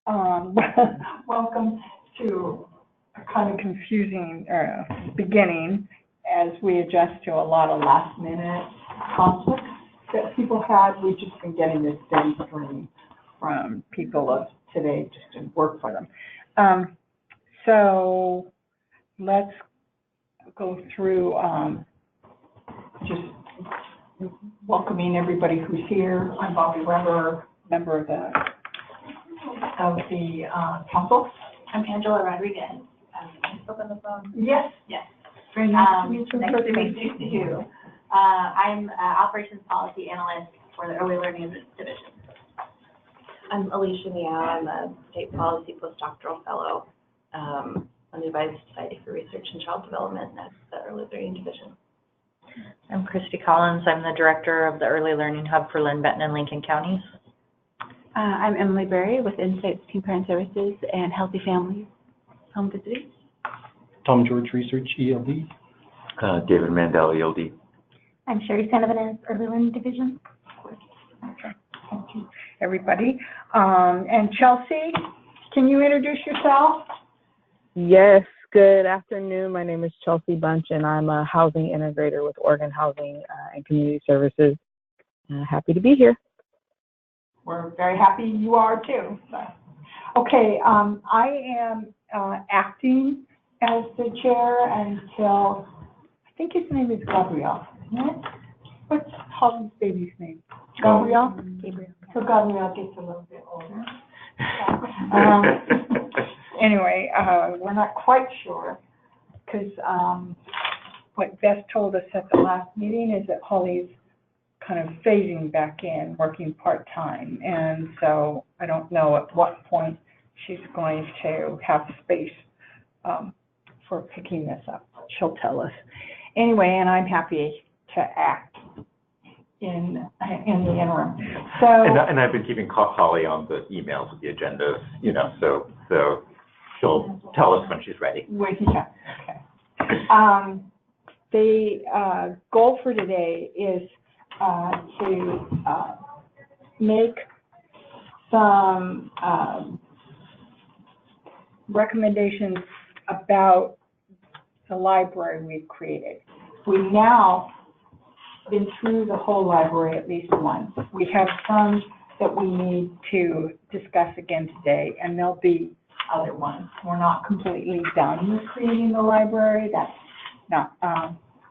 Welcome to a kind of confusing beginning as we adjust to a lot of last-minute conflicts that people had. We've just been getting this steady stream from people of today just to work for them. So let's go through just welcoming everybody who's here. I'm Bobby Weber, member of the council. I'm Angela Rodriguez. Can you spoke on the phone? Yes. Yes. Very nice to meet you. Nice to meet you too. I'm Operations Policy Analyst for the Early Learning Division. I'm Alicia Meow. I'm a State Policy Postdoctoral Fellow on the Advisory Society for Research and Child Development at the Early Learning Division. I'm Christy Collins. I'm the Director of the Early Learning Hub for Lynn, Benton, and Lincoln Counties. I'm Emily Berry with Insights Teen Parent Services and Healthy Families Home Visiting. Tom George Research, ELD. David Mandel, ELD. I'm Sherry Sandovan, Early Learning Division. Okay, thank you, everybody. And Chelsea, can you introduce yourself? Yes, good afternoon. My name is Chelsea Bunch, and I'm a housing integrator with Oregon Housing and Community Services. Happy to be here. We're very happy you are too. So. Okay, I am acting as the chair until, I think his name is Gabriel, isn't it? What's Holly's baby's name? Gabriel? Gabriel. So Gabriel gets a little bit older. Anyway, we're not quite sure because what Beth told us at the last meeting is that Holly's kind of phasing back in, working part-time, and so I don't know at what point she's going to have space for picking this up. She'll tell us. Anyway, and I'm happy to act in the interim. So and I've been keeping Holly on the emails with the agendas, so she'll tell us when she's ready. Yeah, okay. The goal for today is to make some recommendations about the library we've created. We've now been through the whole library at least once. We have some that we need to discuss again today, and there'll be other ones. We're not completely done with creating the library. That's not,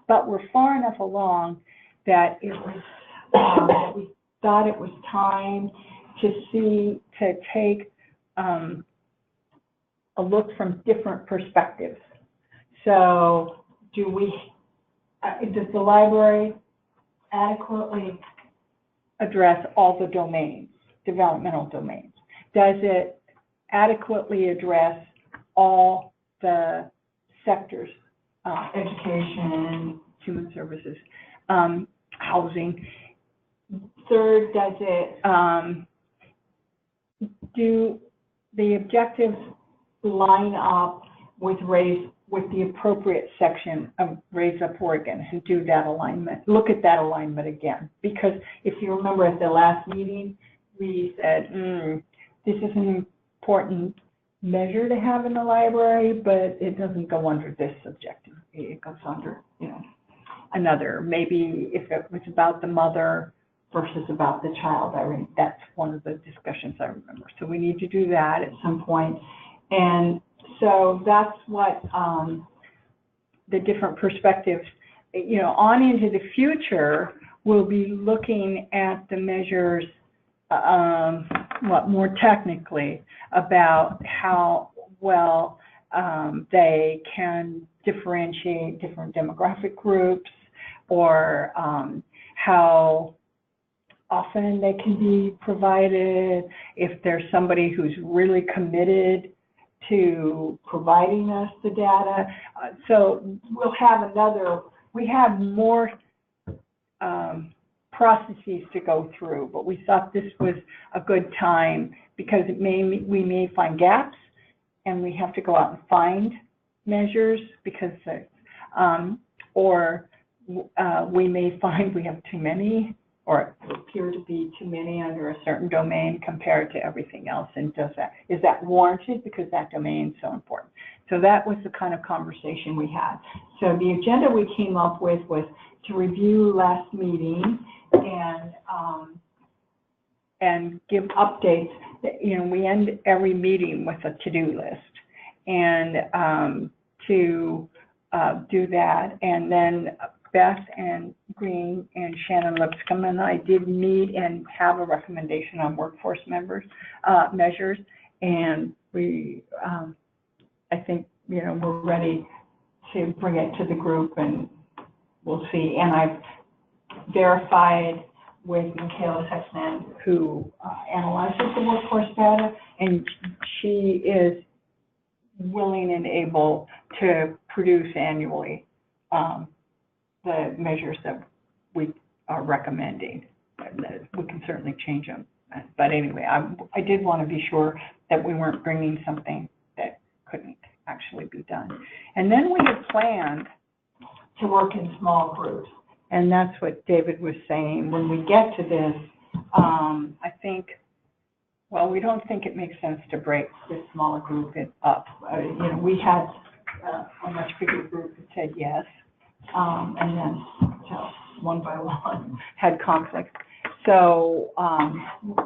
but we're far enough along that it was, we thought it was time to take a look from different perspectives. So does the library adequately address all the domains, developmental domains? Does it adequately address all the sectors, education, human services, housing? Third, does it do the objectives line up with the appropriate section of Raise Up Oregon, and do that alignment, look at that alignment again? Because if you remember at the last meeting, we said, this is an important measure to have in the library, but it doesn't go under this objective. It goes under, another. Maybe if it was about the mother versus about the child. That's one of the discussions I remember. So we need to do that at some point. And so that's what the different perspectives, on into the future, we'll be looking at the measures more technically about how well they can differentiate different demographic groups, or how often they can be provided, if there's somebody who's really committed to providing us the data. So we'll have we have more processes to go through, but we thought this was a good time because we may find gaps, and we have to go out and find measures because, or we may find we have too many or appear to be too many under a certain domain compared to everything else? And is that warranted because that domain is so important? So that was the kind of conversation we had. So the agenda we came up with was to review last meeting and give updates. You know, we end every meeting with a to-do list, and to do that. And then Beth and Green and Shannon Lipscomb and I did meet and have a recommendation on workforce measures, and we, I think, you know, we're ready to bring it to the group, and we'll see. And I've verified with Michaela Sexton, who analyzes the workforce data, and she is willing and able to produce annually the measures that we are recommending. We can certainly change them. But anyway, I did want to be sure that we weren't bringing something that couldn't actually be done. And then we had planned to work in small groups. And that's what David was saying. When we get to this, I think, well, we don't think it makes sense to break this smaller group up. You know, we had a much bigger group that said yes, and then so one by one had conflict. So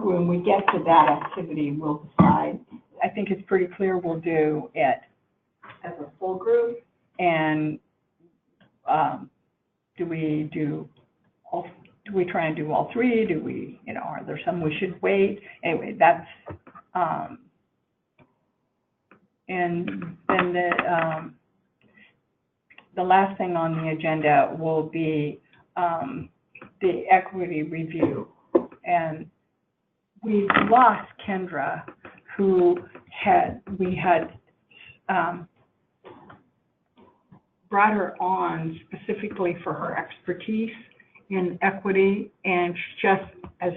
when we get to that activity, we'll decide. I think it's pretty clear we'll do it as a full group, and do we try and do all three? Do we, you know, are there some we should wait? Anyway, that's, and then the last thing on the agenda will be the equity review. And we've lost Kendra, who we had brought her on specifically for her expertise in equity, and just as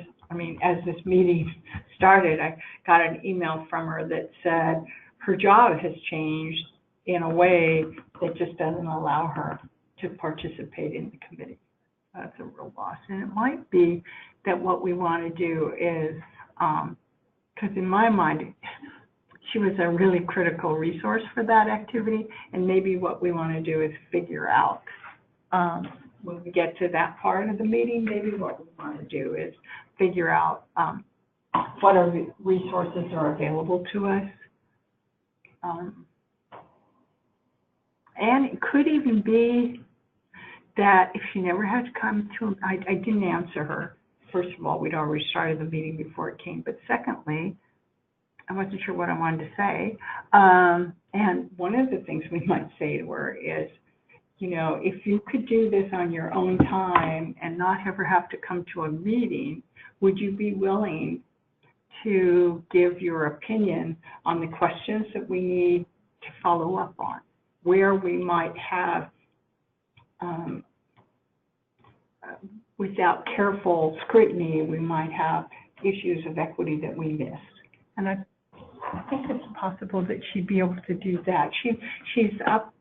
this meeting started, I got an email from her that said her job has changed in a way that just doesn't allow her to participate in the committee. That's a real loss. And it might be that what we want to do is, because in my mind, she was a really critical resource for that activity, and maybe what we want to do is figure out, when we get to that part of the meeting, maybe what we want to do is figure out what resources are available to us. And it could even be that if she never had to come to, I didn't answer her. First of all, we'd already started the meeting before it came, but secondly, I wasn't sure what I wanted to say. And one of the things we might say to her is, you know, if you could do this on your own time and not ever have to come to a meeting, would you be willing to give your opinion on the questions that we need to follow up on, where we might have, without careful scrutiny, we might have issues of equity that we missed. And I think it's possible that she'd be able to do that. She's up,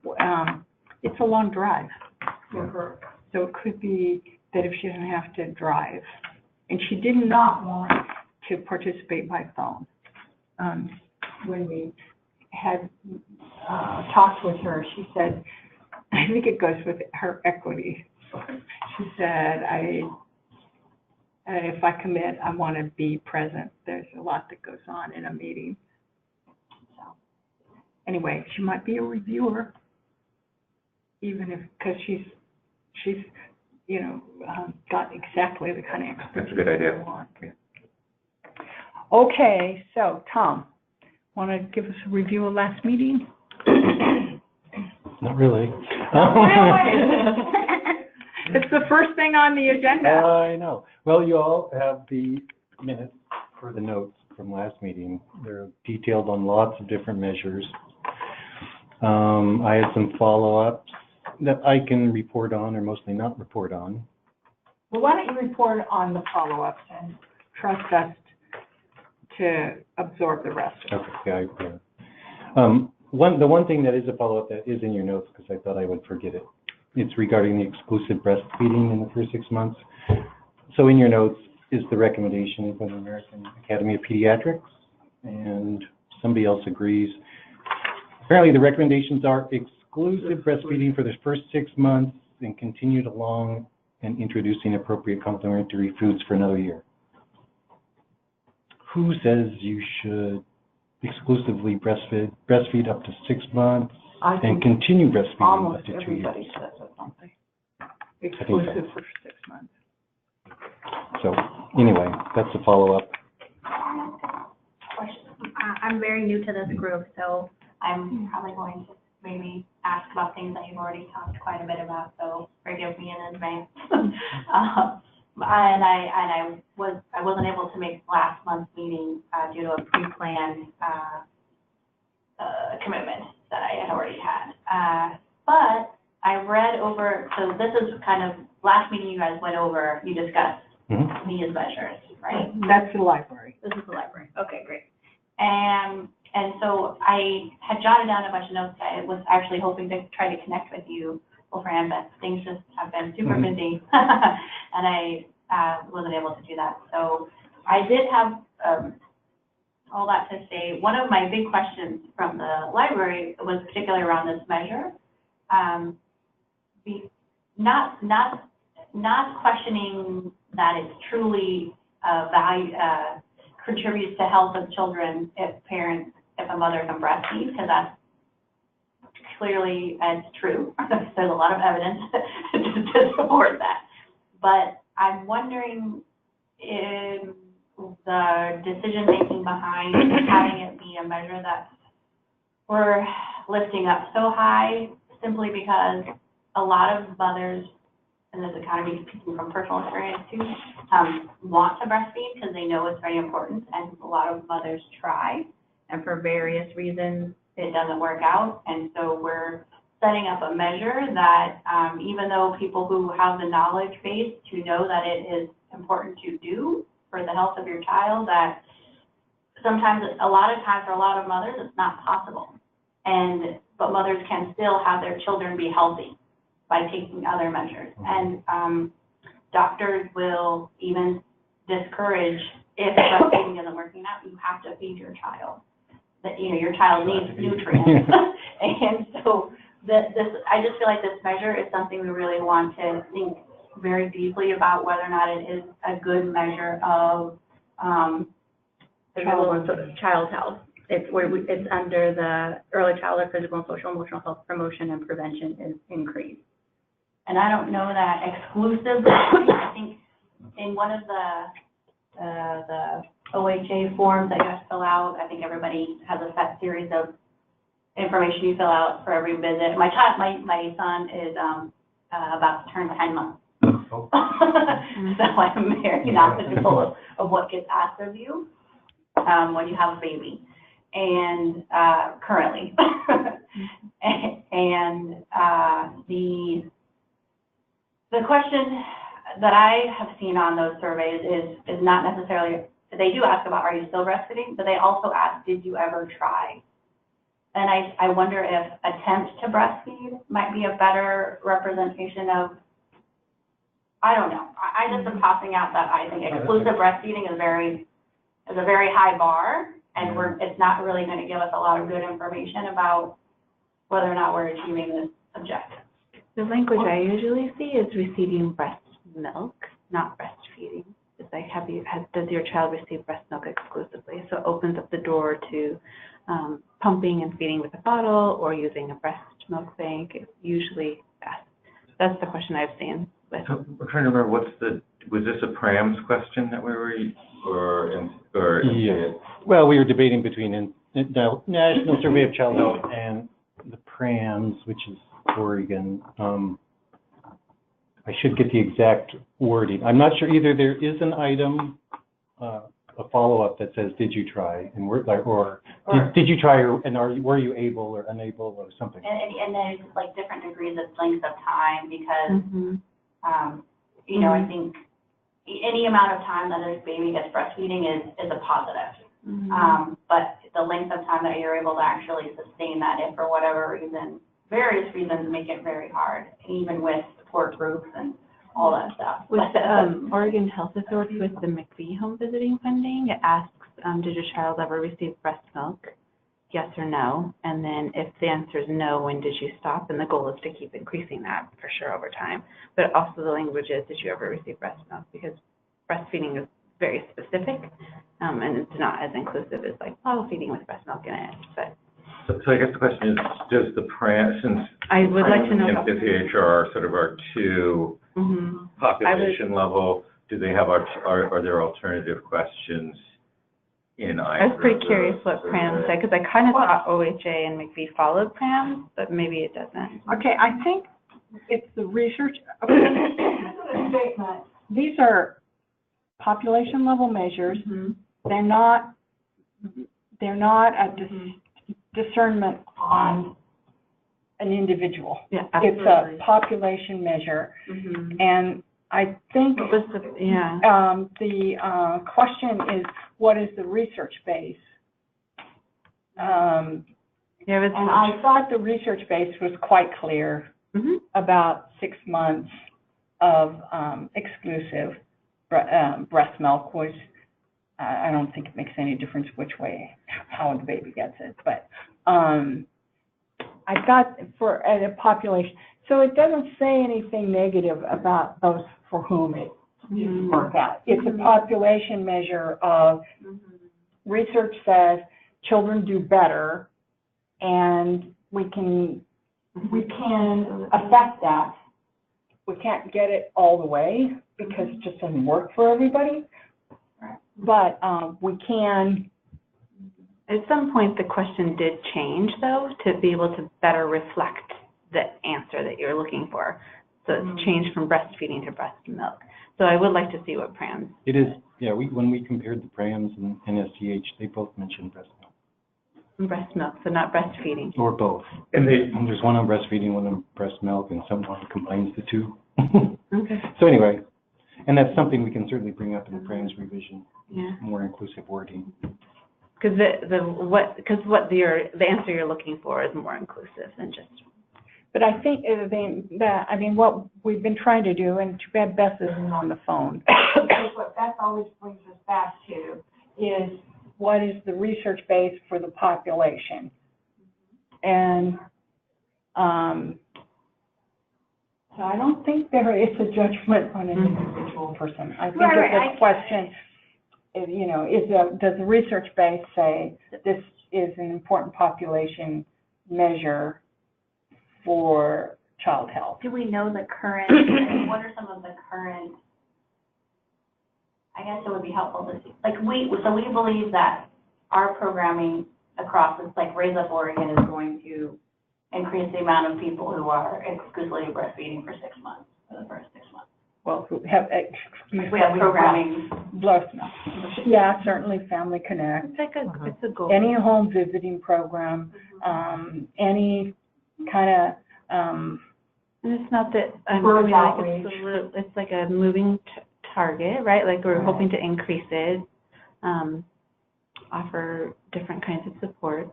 it's a long drive for her, so it could be that if she doesn't have to drive. And she did not want to participate by phone. When we had talked with her, she said, I think it goes with her equity. She said, if I commit, I want to be present. There's a lot that goes on in a meeting. So anyway, she might be a reviewer, even if, because she's you know, got exactly the kind of expertise. That's a good idea. we want. Okay, so Tom, want to give us a review of last meeting? Not really. It's the first thing on the agenda. I know. Well, you all have the minutes for the notes from last meeting. They're detailed on lots of different measures. I had some follow-ups that I can report on, or mostly not report on. Well, why don't you report on the follow-ups and trust us to absorb the rest of it. Okay, yeah. The one thing that is a follow-up that is in your notes, because I thought I would forget it, it's regarding the exclusive breastfeeding in the first 6 months. So in your notes is the recommendation from the American Academy of Pediatrics, and somebody else agrees. Apparently, the recommendations are exclusive breastfeeding for the first 6 months and continued along and introducing appropriate complementary foods for another year. Who says you should exclusively breastfeed up to 6 months I and think continue breastfeeding up almost to 2 years? everybody says it, don't they? so. Exclusive for 6 months. So anyway, that's a follow-up. I'm very new to this group, so I'm probably going to maybe ask about things that you've already talked quite a bit about, so forgive me in advance. And I wasn't able to make last month's meeting due to a pre-planned commitment that I had already had. But I read over, so this is kind of, last meeting you guys went over, you discussed these measures, right? That's the library. This is the library. Okay, great. And so I had jotted down a bunch of notes. I was actually hoping to try to connect with you, Fran, but things just have been super busy, and I wasn't able to do that. So I did have all that to say. One of my big questions from the library was particularly around this measure. Not questioning that it's truly contributes to health of children if a mother can breastfeed, because that's clearly, it's true. There's a lot of evidence to support that. But I'm wondering if the decision-making behind having it be a measure that we're lifting up so high simply because a lot of mothers, and this is kind of me speaking from personal experience too, want to breastfeed because they know it's very important, and a lot of mothers try, and for various reasons it doesn't work out, and so we're setting up a measure that even though people who have the knowledge base to know that it is important to do for the health of your child, that sometimes, a lot of times for a lot of mothers, it's not possible, but mothers can still have their children be healthy by taking other measures. And doctors will even discourage, if breastfeeding isn't working out, you have to feed your child. That, your child needs nutrients. And so I just feel like this measure is something we really want to think very deeply about, whether or not it is a good measure of child health. It's under the early childhood physical and social emotional health promotion and prevention is increased. And I don't know that exclusive. I think in one of the OHA forms that you have to fill out, I think everybody has a set series of information you fill out for every visit. My son is about to turn 10 months. So I'm very knowledgeable of what gets asked of you when you have a baby, and currently. And the question that I have seen on those surveys is not necessarily, they do ask about, are you still breastfeeding? But they also ask, did you ever try? And I wonder if attempt to breastfeed might be a better representation of, I don't know. I just am tossing out that I think exclusive breastfeeding is a very high bar, and it's not really going to give us a lot of good information about whether or not we're achieving this objective. The language I usually see is receiving breast milk, not breastfeeding. It's like, does your child receive breast milk exclusively? So it opens up the door to pumping and feeding with a bottle or using a breast milk bank. It's usually that's the question I've seen. So we're trying to remember, was this a PRAMS question that we were, or Yeah. Well, we were debating between the National Survey of Child Health and the PRAMS, which is Oregon. I should get the exact wording. I'm not sure either. There is an item, a follow-up that says, "Did you try?" and did you try, were you able or unable or something? And there's like different degrees of length of time because, I think any amount of time that a baby gets breastfeeding is a positive. But the length of time that you're able to actually sustain that, if for whatever reason, various reasons make it very hard, even with support groups and all that stuff. With the Oregon Health Authority, with the McVie home visiting funding, it asks, did your child ever receive breast milk? Yes or no? And then if the answer is no, when did you stop? And the goal is to keep increasing that for sure over time. But also the language is, did you ever receive breast milk? Because breastfeeding is very specific, and it's not as inclusive as like bottle feeding with breast milk in it. But So I guess the question is, does the since I would like to know and PCH are sort of our two population level, do they have are there alternative questions in either? I was pretty of curious those? what Pram said, because I kind of thought OHA and McVie followed Pram, but maybe it doesn't. Okay, I think it's the research, these are population level measures. They're not a discernment on an individual. Yeah, It's absolutely. a population measure, and I think What was the, the question is, what is the research base? And I thought the research base was quite clear about 6 months of exclusive breast milk was, I don't think it makes any difference which way, how the baby gets it, but I thought for a population, so it doesn't say anything negative about those for whom it didn't work out. It's a population measure of, research says children do better, and we can affect that. We can't get it all the way because it just doesn't work for everybody, but we can. At some point, the question did change, though, to be able to better reflect the answer that you're looking for. So it's changed from breastfeeding to breast milk. So I would like to see what Prams. It is, yeah, when we compared the PRAMs and NSCH, they both mentioned breast milk. Breast milk, so not breastfeeding. Or both. And And there's one on breastfeeding, one on breast milk, and someone combines the two. Okay. So anyway, and that's something we can certainly bring up in the PRAMs revision, Yeah. more inclusive wording. Because the answer you're looking for is more inclusive than just. But I think what we've been trying to do, and too bad Beth isn't on the phone, because what Beth always brings us back to is what is the research base for the population. And so I don't think there is a judgment on an individual person. I think it's a question, does the research base say this is an important population measure for child health? Do we know the current, what are some of the current, I guess it would be helpful to see, like we believe that our programming across, it's like Raise Up Oregon is going to increase the amount of people who are exclusively breastfeeding for 6 months, for the first 6 months. Well, who have, We have programming. Breast milk. Yeah, certainly Family Connect. It's like it's a goal. Any home visiting program, any kind of, And it's not that Birth like outreach. it's like a moving target, right? Like we're hoping to increase it, offer different kinds of support,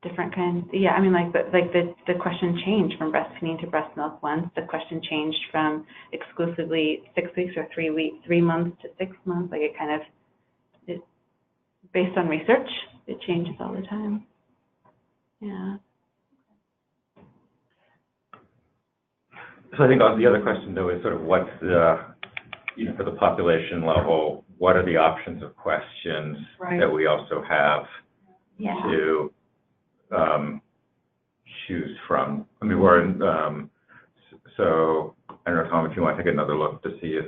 different kinds. Yeah, I mean, the question changed from breastfeeding to breast milk once. The question changed from exclusively 6 weeks or 3 months to 6 months. Like it based on research, it changes all the time. Yeah. so I think the other question though is sort of what's the, for the population level, what are the options of questions that we also have to choose from? I mean, we're in, so I don't know, Tom, if you want to take another look to see if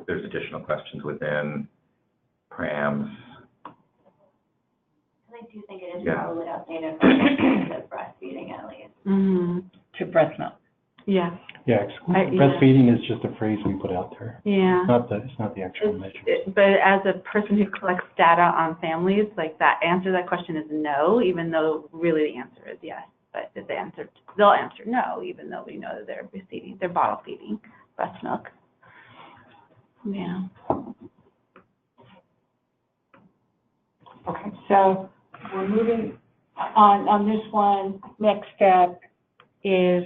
there's additional questions within PRAMs. I do think it is probably outdated for breastfeeding at least. to breast milk. Yeah. Yeah, breastfeeding is just a phrase we put out there. Yeah. It's not the actual measure. But as a person who collects data on families, like that answer to that question is no, even though really the answer is yes. But they'll answer no, even though we know that they're bottle feeding breast milk. Yeah. Okay, so we're moving on this one. Next step is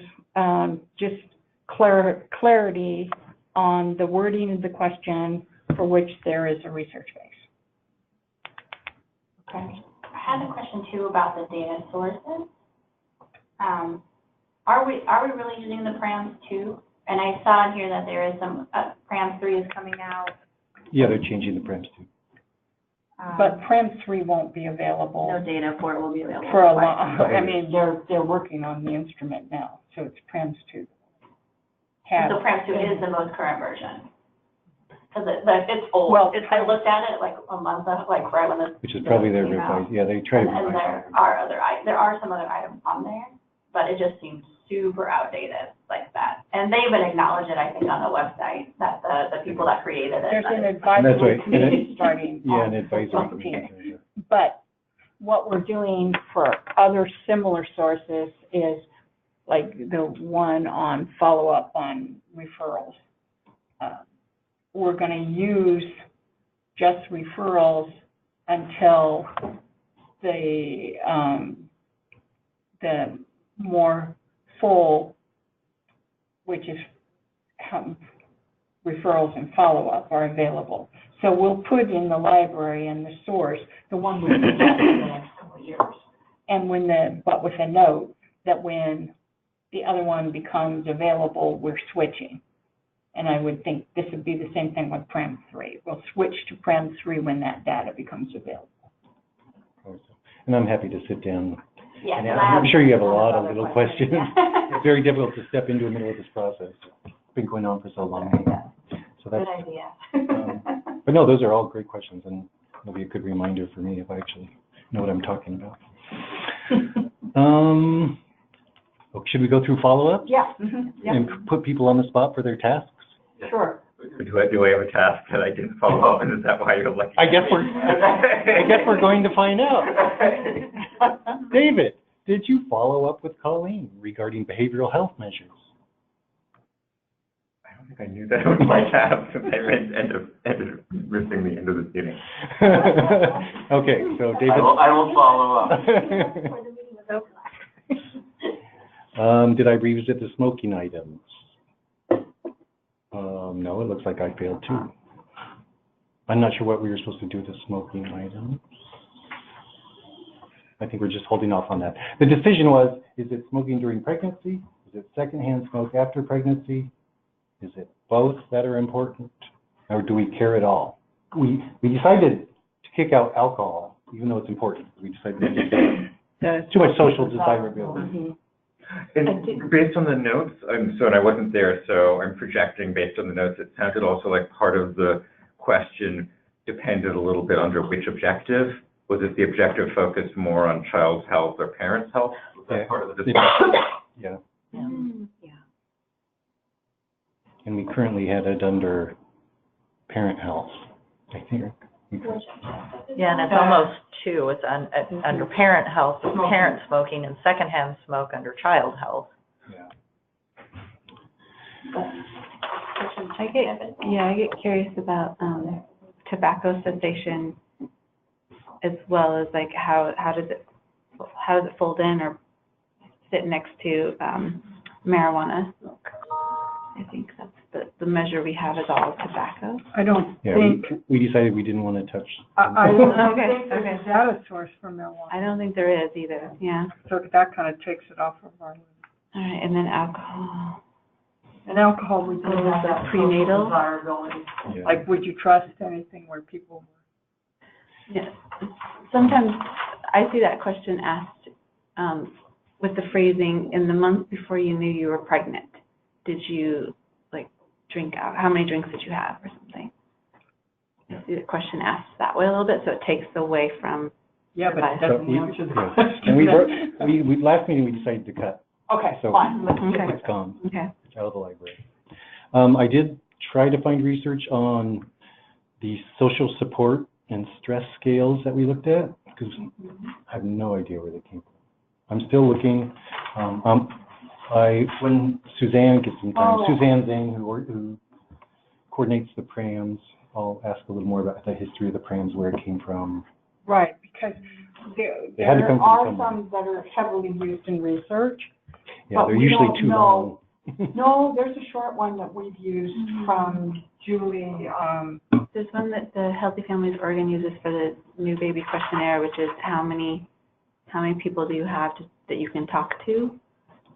just clarity on the wording of the question for which there is a research base. Okay. I had a question too about the data sources. Are we really using the PRAMS 2? And I saw in here that there is some, PRAMS 3 is coming out. Yeah, they're changing the PRAMS too. But PRAMS 3 won't be available No data for it will be available. for a long, I mean, they're working on the instrument now, so it's PRAMS 2. So PRAMS 2 is the most current version. Because it's old. Well, I looked at it like a month, like right when this. Which is probably their came out. revised, yeah, they try to And revise. there are some other items on there, but it just seems super outdated like that. And they even acknowledge it, I think, on the website, that the people that created it. There's an That's advisory right. committee starting Yeah, on an advisory 15th. committee. But what we're doing for other similar sources is like the one on follow-up on referrals. We're going to use just referrals until the more full, which is referrals and follow-up, are available. So we'll put in the library and the source, the one we've been in the next couple of years. And but with a note that when the other one becomes available, we're switching. And I would think this would be the same thing with PRAMS 3. We'll switch to PRAMS 3 when that data becomes available. And I'm happy to sit down. Yes, And and I'm sure you have a lot of other little questions. It's very difficult to step into the middle of this process. It's been going on for so long. So that's, Good idea. but no, those are all great questions, and it'll be a good reminder for me if I actually know what I'm talking about. Should we go through follow-up Yeah. and put people on the spot for their tasks? Sure. Do I have a task that I didn't follow up, and is that why you're like? I guess we're going to find out. David, did you follow up with Colleen regarding behavioral health measures? I don't think I knew that was my task, since I ended up missing the end of the meeting. Okay, so David. I will follow up. Before the meeting was over. Did I revisit the smoking items? No, it looks like I failed too. I'm not sure what we were supposed to do with the smoking items. I think we're just holding off on that. The decision was, is it smoking during pregnancy? Is it secondhand smoke after pregnancy? Is it both that are important? Or do we care at all? We decided to kick out alcohol, even though it's important. We decided to kick it out. Too much social desirability. And based on the notes, and I wasn't there, so I'm projecting based on the notes, it sounded also like part of the question depended a little bit under which objective. Was it the objective focused more on child's health or parent's health? Was that part of the discussion? Yeah. Yeah. And we currently had it under parent health, I think. Yeah, and it's almost two. It's under parent health, with parent smoking, and secondhand smoke under child health. Yeah. I get curious about tobacco cessation, as well as like how does it fold in or sit next to marijuana smoke? I think that's the measure we have is all tobacco. I don't Yeah, think, we decided we didn't want to touch. I don't Okay, think there's a data source for marijuana. I don't think there is either, yeah. So that kind of takes it off of our list. All right, and then alcohol. And alcohol, we do Oh, have the that prenatal? social desirability. Yeah. Like, would you trust anything where people Yeah, sometimes I see that question asked with the phrasing, in the month before you knew you were pregnant, did you like drink out? How many drinks did you have or something? I see the question asked that way a little bit, so it takes away from. Yeah, but it So doesn't we- answer the yeah. question. And we last meeting, we decided to cut. Okay, So fine. Okay. it's gone. Okay. It's out of the library. I did try to find research on the social support and stress scales that we looked at, because I have no idea where they came from. I'm still looking. When Suzanne gets some time, Suzanne Zhang, who coordinates the PRAMs, I'll ask a little more about the history of the PRAMs, where it came from. Right, because They had to there come from are somewhere. some that are heavily used in research. Yeah, But they're we usually don't too know- long. No, there's a short one that we've used from Julie, There's one that the Healthy Families Oregon uses for the new baby questionnaire, which is how many people do you have that you can talk to?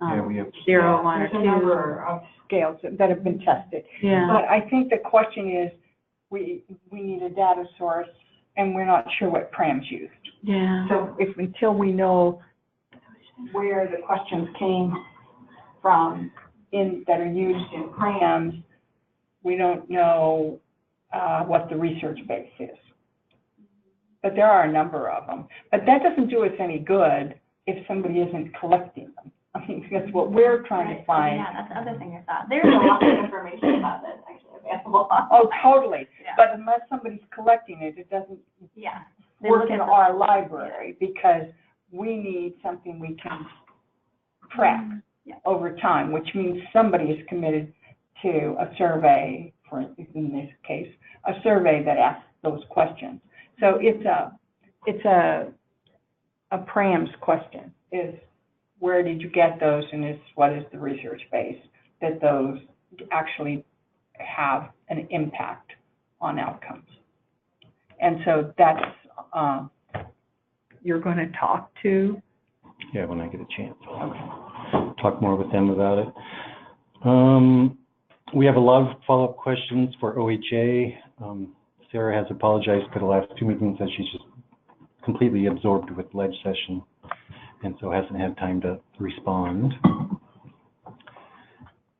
Yeah, we have 0, 1, or there's 2. a number of scales that have been tested. Yeah. But I think the question is, we need a data source, and we're not sure what PRAM's used. Yeah. So until we know where the questions came from that are used in PRAMs, we don't know what the research base is. But there are a number of them. But that doesn't do us any good if somebody isn't collecting them. I mean, that's what we're trying to find. Yeah, that's the other thing I thought. There's a lot of information about this actually available. Oh, totally. Yeah. But unless somebody's collecting it, it doesn't Yeah. work in our library, because we need something we can track over time, which means somebody is committed to a survey, for instance, in this case, a survey that asks those questions. So it's a PRAMS question, is where did you get those, and what is the research base that those actually have an impact on outcomes. And so that's, you're going to talk to? Yeah, when I get a chance, I'll talk more with them about it. We have a lot of follow-up questions for OHA. Sarah has apologized for the last 2 meetings that she's just completely absorbed with ledge session, and so hasn't had time to respond.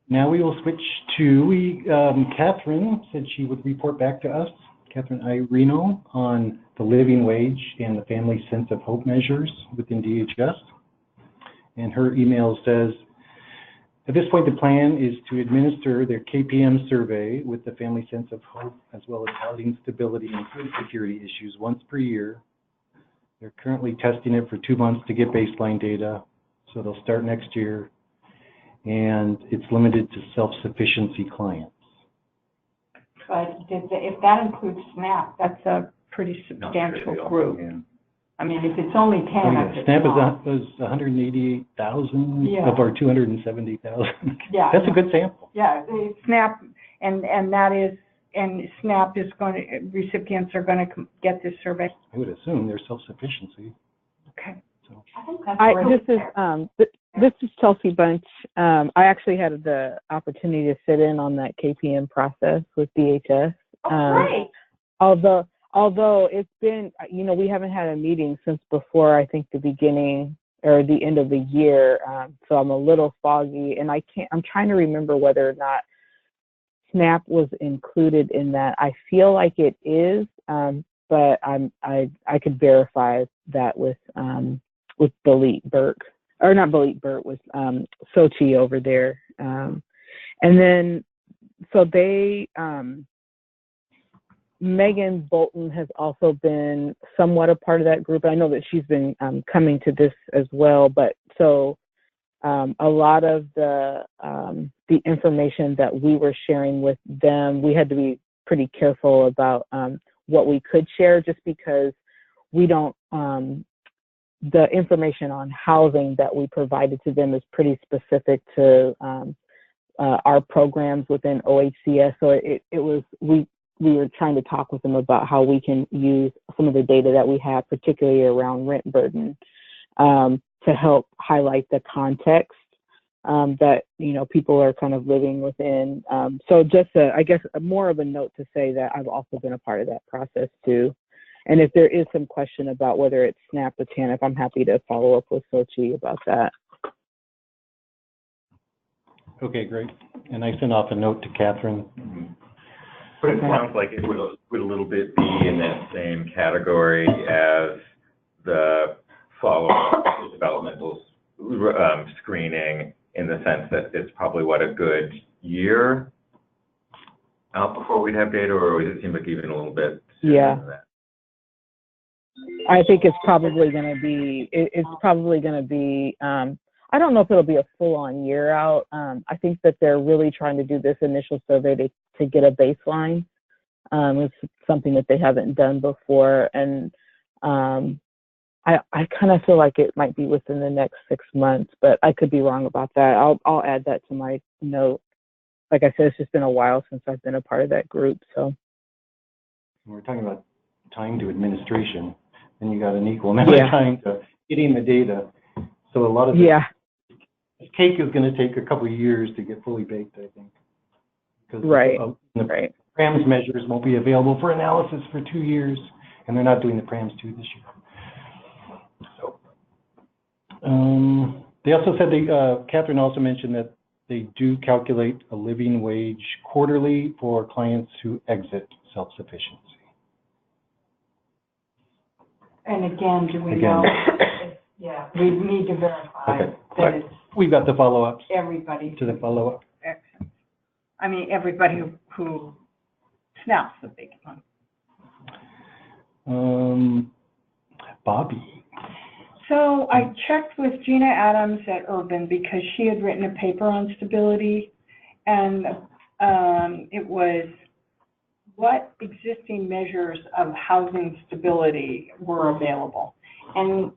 Now we will switch to, Catherine said she would report back to us, Catherine Ireno, on the living wage and the family sense of hope measures within DHS. And her email says, at this point, the plan is to administer their KPM survey with the family sense of hope, as well as housing stability and food security issues once per year. They're currently testing it for 2 months to get baseline data, so they'll start next year. And it's limited to self-sufficiency clients. But if that includes SNAP, that's a pretty substantial group. Yeah. I mean, if it's only 10, that's SNAP not. was 188,000 Yeah. of our 270,000. Yeah. That's a good sample. Yeah, SNAP, and that is, and SNAP is going to, recipients are going to get this survey. I would assume there's self-sufficiency. Okay. So. I think that's This is Chelsea Bunch. I actually had the opportunity to sit in on that KPM process with DHS. great. Although it's been, we haven't had a meeting since before, I think, the beginning or the end of the year. So I'm a little foggy, and I'm trying to remember whether or not SNAP was included in that. I feel like it is, but I could verify that with Balit Burke, or not Balit Burke, with Sochi over there. And then, so they, Megan Bolton has also been somewhat a part of that group. I know that she's been coming to this as well, but so a lot of the information that we were sharing with them, we had to be pretty careful about what we could share, just because we don't, the information on housing that we provided to them is pretty specific to our programs within OHCS. So it was, we were trying to talk with them about how we can use some of the data that we have, particularly around rent burden, to help highlight the context that, people are kind of living within. So just, I guess, more of a note to say that I've also been a part of that process too. And if there is some question about whether it's SNAP or TANF, I'm happy to follow up with Sochi about that. Okay, great. And I sent off a note to Catherine. Mm-hmm. But it sounds like it would a little bit be in that same category as the follow-up developmental screening, in the sense that it's probably, a good year out before we'd have data, or does it seem like even a little bit sooner than that? I think it's probably going to be, I don't know if it'll be a full-on year out. I think that they're really trying to do this initial survey to get a baseline. It's something that they haven't done before. And I kind of feel like it might be within the next 6 months, but I could be wrong about that. I'll add that to my note. Like I said, it's just been a while since I've been a part of that group, so. We're talking about time to administration, and you got an equal amount of time to getting the data. So a lot of this cake is going to take a couple of years to get fully baked, I think. Because the PRAMS measures won't be available for analysis for 2 years, and they're not doing the PRAMS 2 this year. So, they also said Catherine also mentioned that they do calculate a living wage quarterly for clients who exit self-sufficiency. And again, do we know? Yeah, we need to verify that it's we've got the follow-ups. Everybody. To the follow-up. Excellent. I mean, everybody who snaps the big one. Bobby. So I checked with Gina Adams at Urban because she had written a paper on stability, and it was what existing measures of housing stability were available. And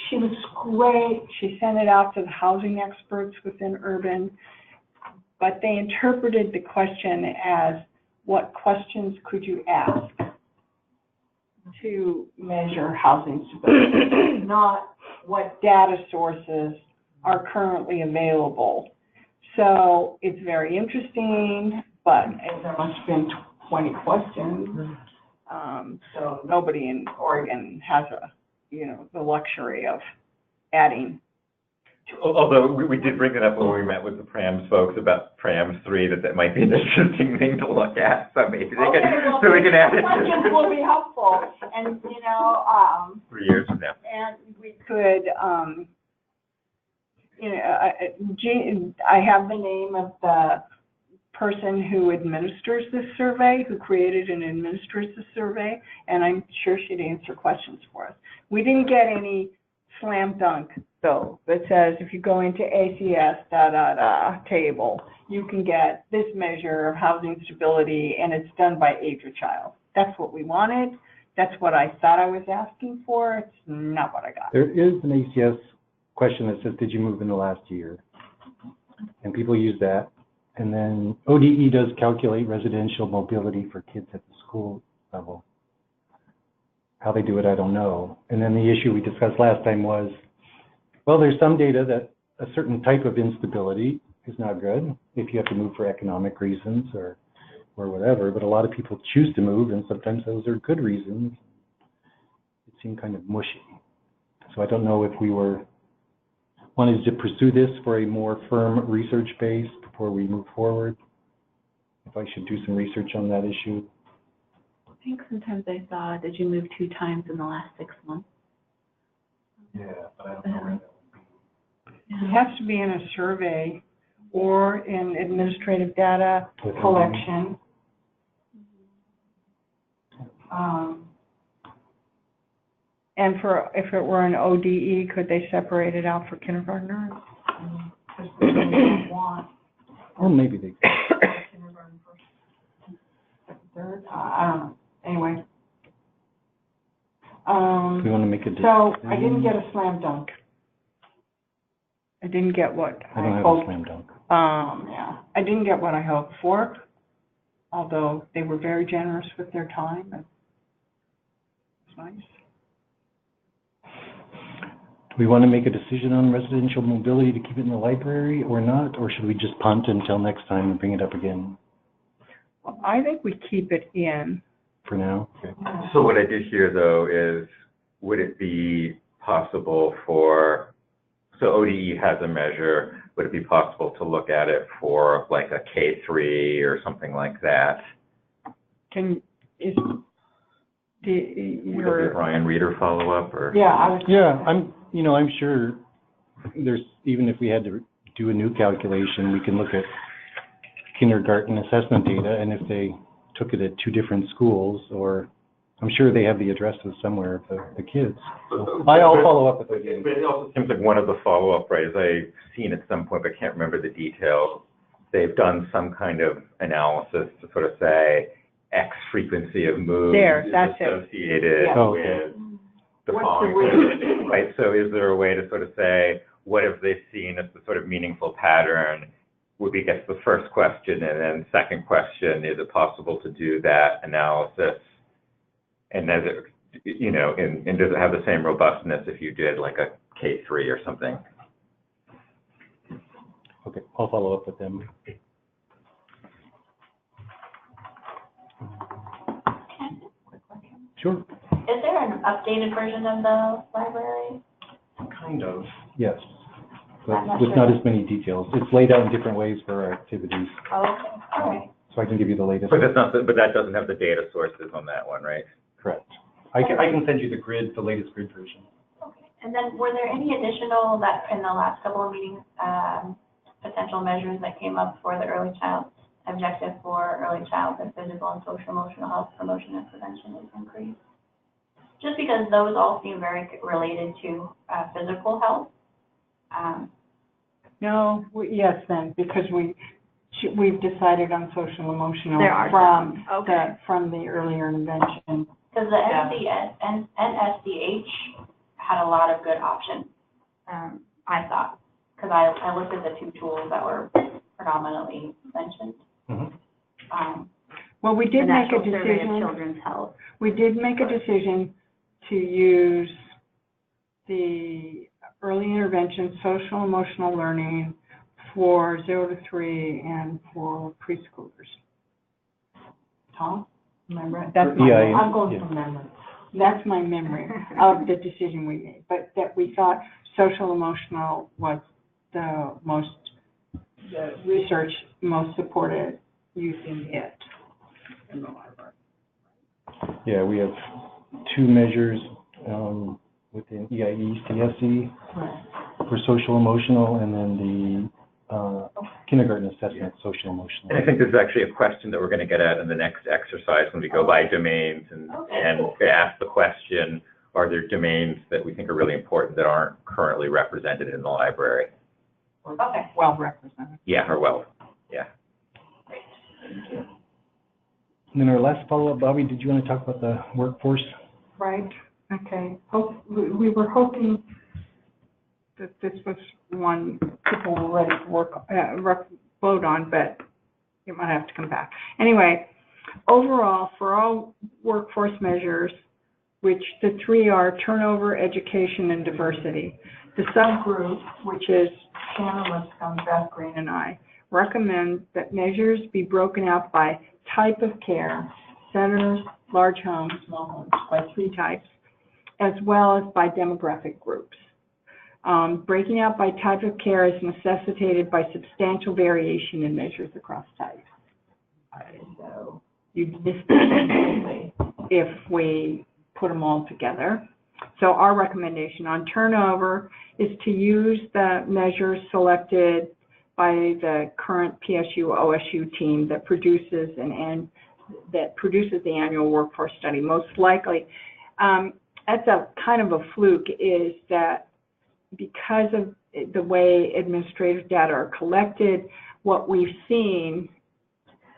she was great. She sent it out to the housing experts within Urban, but they interpreted the question as what questions could you ask to measure housing stability, not what data sources are currently available. So it's very interesting, but there must have been 20 questions. So nobody in Oregon has the luxury of adding. Although we did bring it up when we met with the PRAMS folks about PRAMS 3, that might be an interesting thing to look at. So maybe they can, so we can add it. Questions will be helpful, and 3 years from now. And we could, I have the name of the person who administers this survey, who created and administers the survey, and I'm sure she'd answer questions for us. We didn't get any slam dunk, though, that says if you go into ACS table, you can get this measure of housing stability, and it's done by age of child. That's what we wanted. That's what I thought I was asking for. It's not what I got. There is an ACS question that says, did you move in the last year? And people use that. And then ODE does calculate residential mobility for kids at the school level. How they do it, I don't know. And then the issue we discussed last time was, well, there's some data that a certain type of instability is not good if you have to move for economic reasons or whatever, but a lot of people choose to move, and sometimes those are good reasons. It seemed kind of mushy. So I don't know if we wanted to pursue this for a more firm research base before we move forward. If I should do some research on that issue. I think sometimes I saw, did you move 2 times in the last 6 months? Yeah, but I don't know where that would be. It has to be in a survey or in administrative data collection. And if it were an ODE, could they separate it out for kindergartners? Because we really don't want. Or maybe they. Kindergarten first, second, third. I don't know. Anyway. We want to make a decision. So I didn't get a slam dunk. I didn't get what I don't I have hoped. a slam dunk. Yeah, I didn't get what I hoped for, although they were very generous with their time, and it's nice. Do we want to make a decision on residential mobility to keep it in the library or not, or should we just punt until next time and bring it up again Well, I think we keep it in. for now? Okay. So what I did hear, though, is would it be possible for, so ODE has a measure, would it be possible to look at it for like a K3 or something like that? Would it be a Brian Reader follow-up, or? Yeah, I'm sure there's, even if we had to do a new calculation, we can look at kindergarten assessment data, and if they took it at 2 different schools, or I'm sure they have the addresses somewhere of the kids. So I'll follow up with it again. But it also seems like one of the follow-up, right, as I've seen at some point, but can't remember the details, they've done some kind of analysis to sort of say X frequency of moves that's associated Yeah. with the What's the following, right? So is there a way to sort of say, what have they seen as the sort of meaningful pattern? Would be, guess, the first question, and then second question, is it possible to do that analysis? And does it, you know, and does it have the same robustness if you did like a K3 or something? Okay, I'll follow up with them. Sure. Is there an updated version of the library? Kind of. Yes. But with not as many details. It's laid out in different ways for our activities. Oh, okay, all right. So I can give you the latest. But that's not, but that doesn't have the data sources on that one, right? Correct. I can send you the latest grid version. Okay, and then were there any additional that in the last couple of meetings, potential measures that came up for the early child objective for early childhood physical and social emotional health promotion and prevention is increased? Just because those all seem very related to physical health. No, yes then, because we've decided on social emotional There are from some. Okay. from the earlier intervention. Because the NSDH had a lot of good options, I thought, because I looked at the two tools that were predominantly mentioned. Mm-hmm. Well, we did The make a National Survey of decision. Children's Health. We did make a decision to use the early intervention, social emotional learning for 0 to 3 and for preschoolers. Tom, remember? That's my, Yeah, I'm going from memory. That's my memory of the decision we made, but that we thought social emotional was the research most supported using it in the library. Yeah, we have 2 measures within EIE, CSE for social emotional, and then the kindergarten assessment, social emotional. And I think there's actually a question that we're going to get at in the next exercise when we go by domains and ask the question, are there domains that we think are really important that aren't currently represented in the library? Okay. Well represented. Yeah, or well, yeah. And then our last follow-up, Bobby, did you want to talk about the workforce? Right, okay. We were hoping that this was one people were ready to vote on, but it might have to come back. Anyway, overall, for all workforce measures, which the 3 are turnover, education, and diversity, the subgroup, which is Shannon Lipscomb, Beth Green, and I, recommend that measures be broken out by type of care, centers, large homes, small homes, by 3 types, as well as by demographic groups. Breaking out by type of care is necessitated by substantial variation in measures across types. So you'd miss it if we put them all together. So our recommendation on turnover is to use the measures selected by the current PSU-OSU team that produces the annual workforce study. Most likely, that's a kind of a fluke, is that because of the way administrative data are collected, what we've seen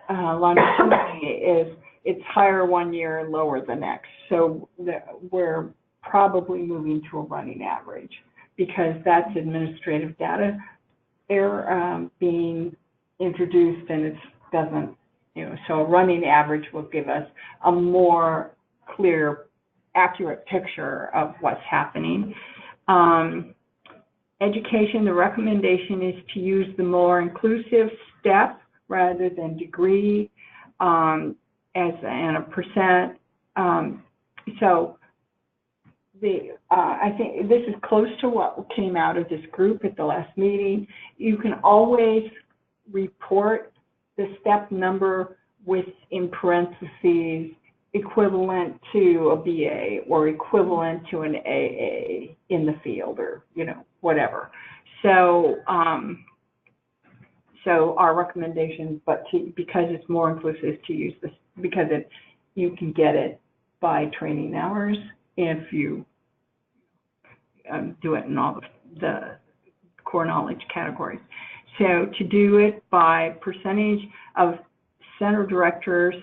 longitudinally is it's higher one year and lower the next. So we're probably moving to a running average because that's administrative data. They're being introduced and it doesn't, so a running average will give us a more clear, accurate picture of what's happening. Education, the recommendation is to use the more inclusive step rather than degree and a percent. So I think this is close to what came out of this group at the last meeting. You can always report the step number with, in parentheses, equivalent to a BA or equivalent to an AA in the field, or whatever. So so our recommendation, because it's more inclusive, is to use this, because you can get it by training hours if you do it in all the core knowledge categories. So to do it by percentage of center directors,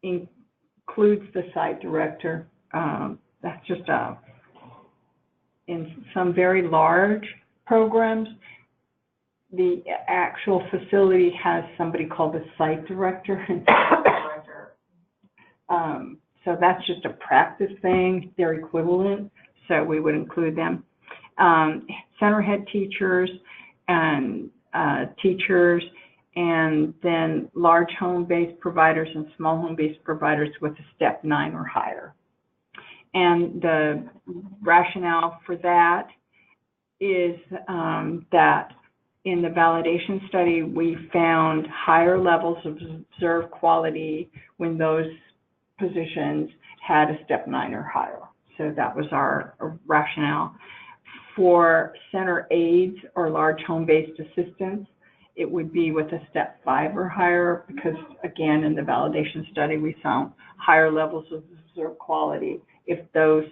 includes the site director, that's just in some very large programs, the actual facility has somebody called a site director. So that's just a practice thing. They're equivalent, so we would include them. Center head teachers and then large home-based providers and small home-based providers with a step 9 or higher. And the rationale for that is that in the validation study, we found higher levels of observed quality when those positions had a step 9 or higher. So that was our rationale. For center aides or large home-based assistants, it would be with a step 5 or higher because, again, in the validation study, we found higher levels of observed quality if those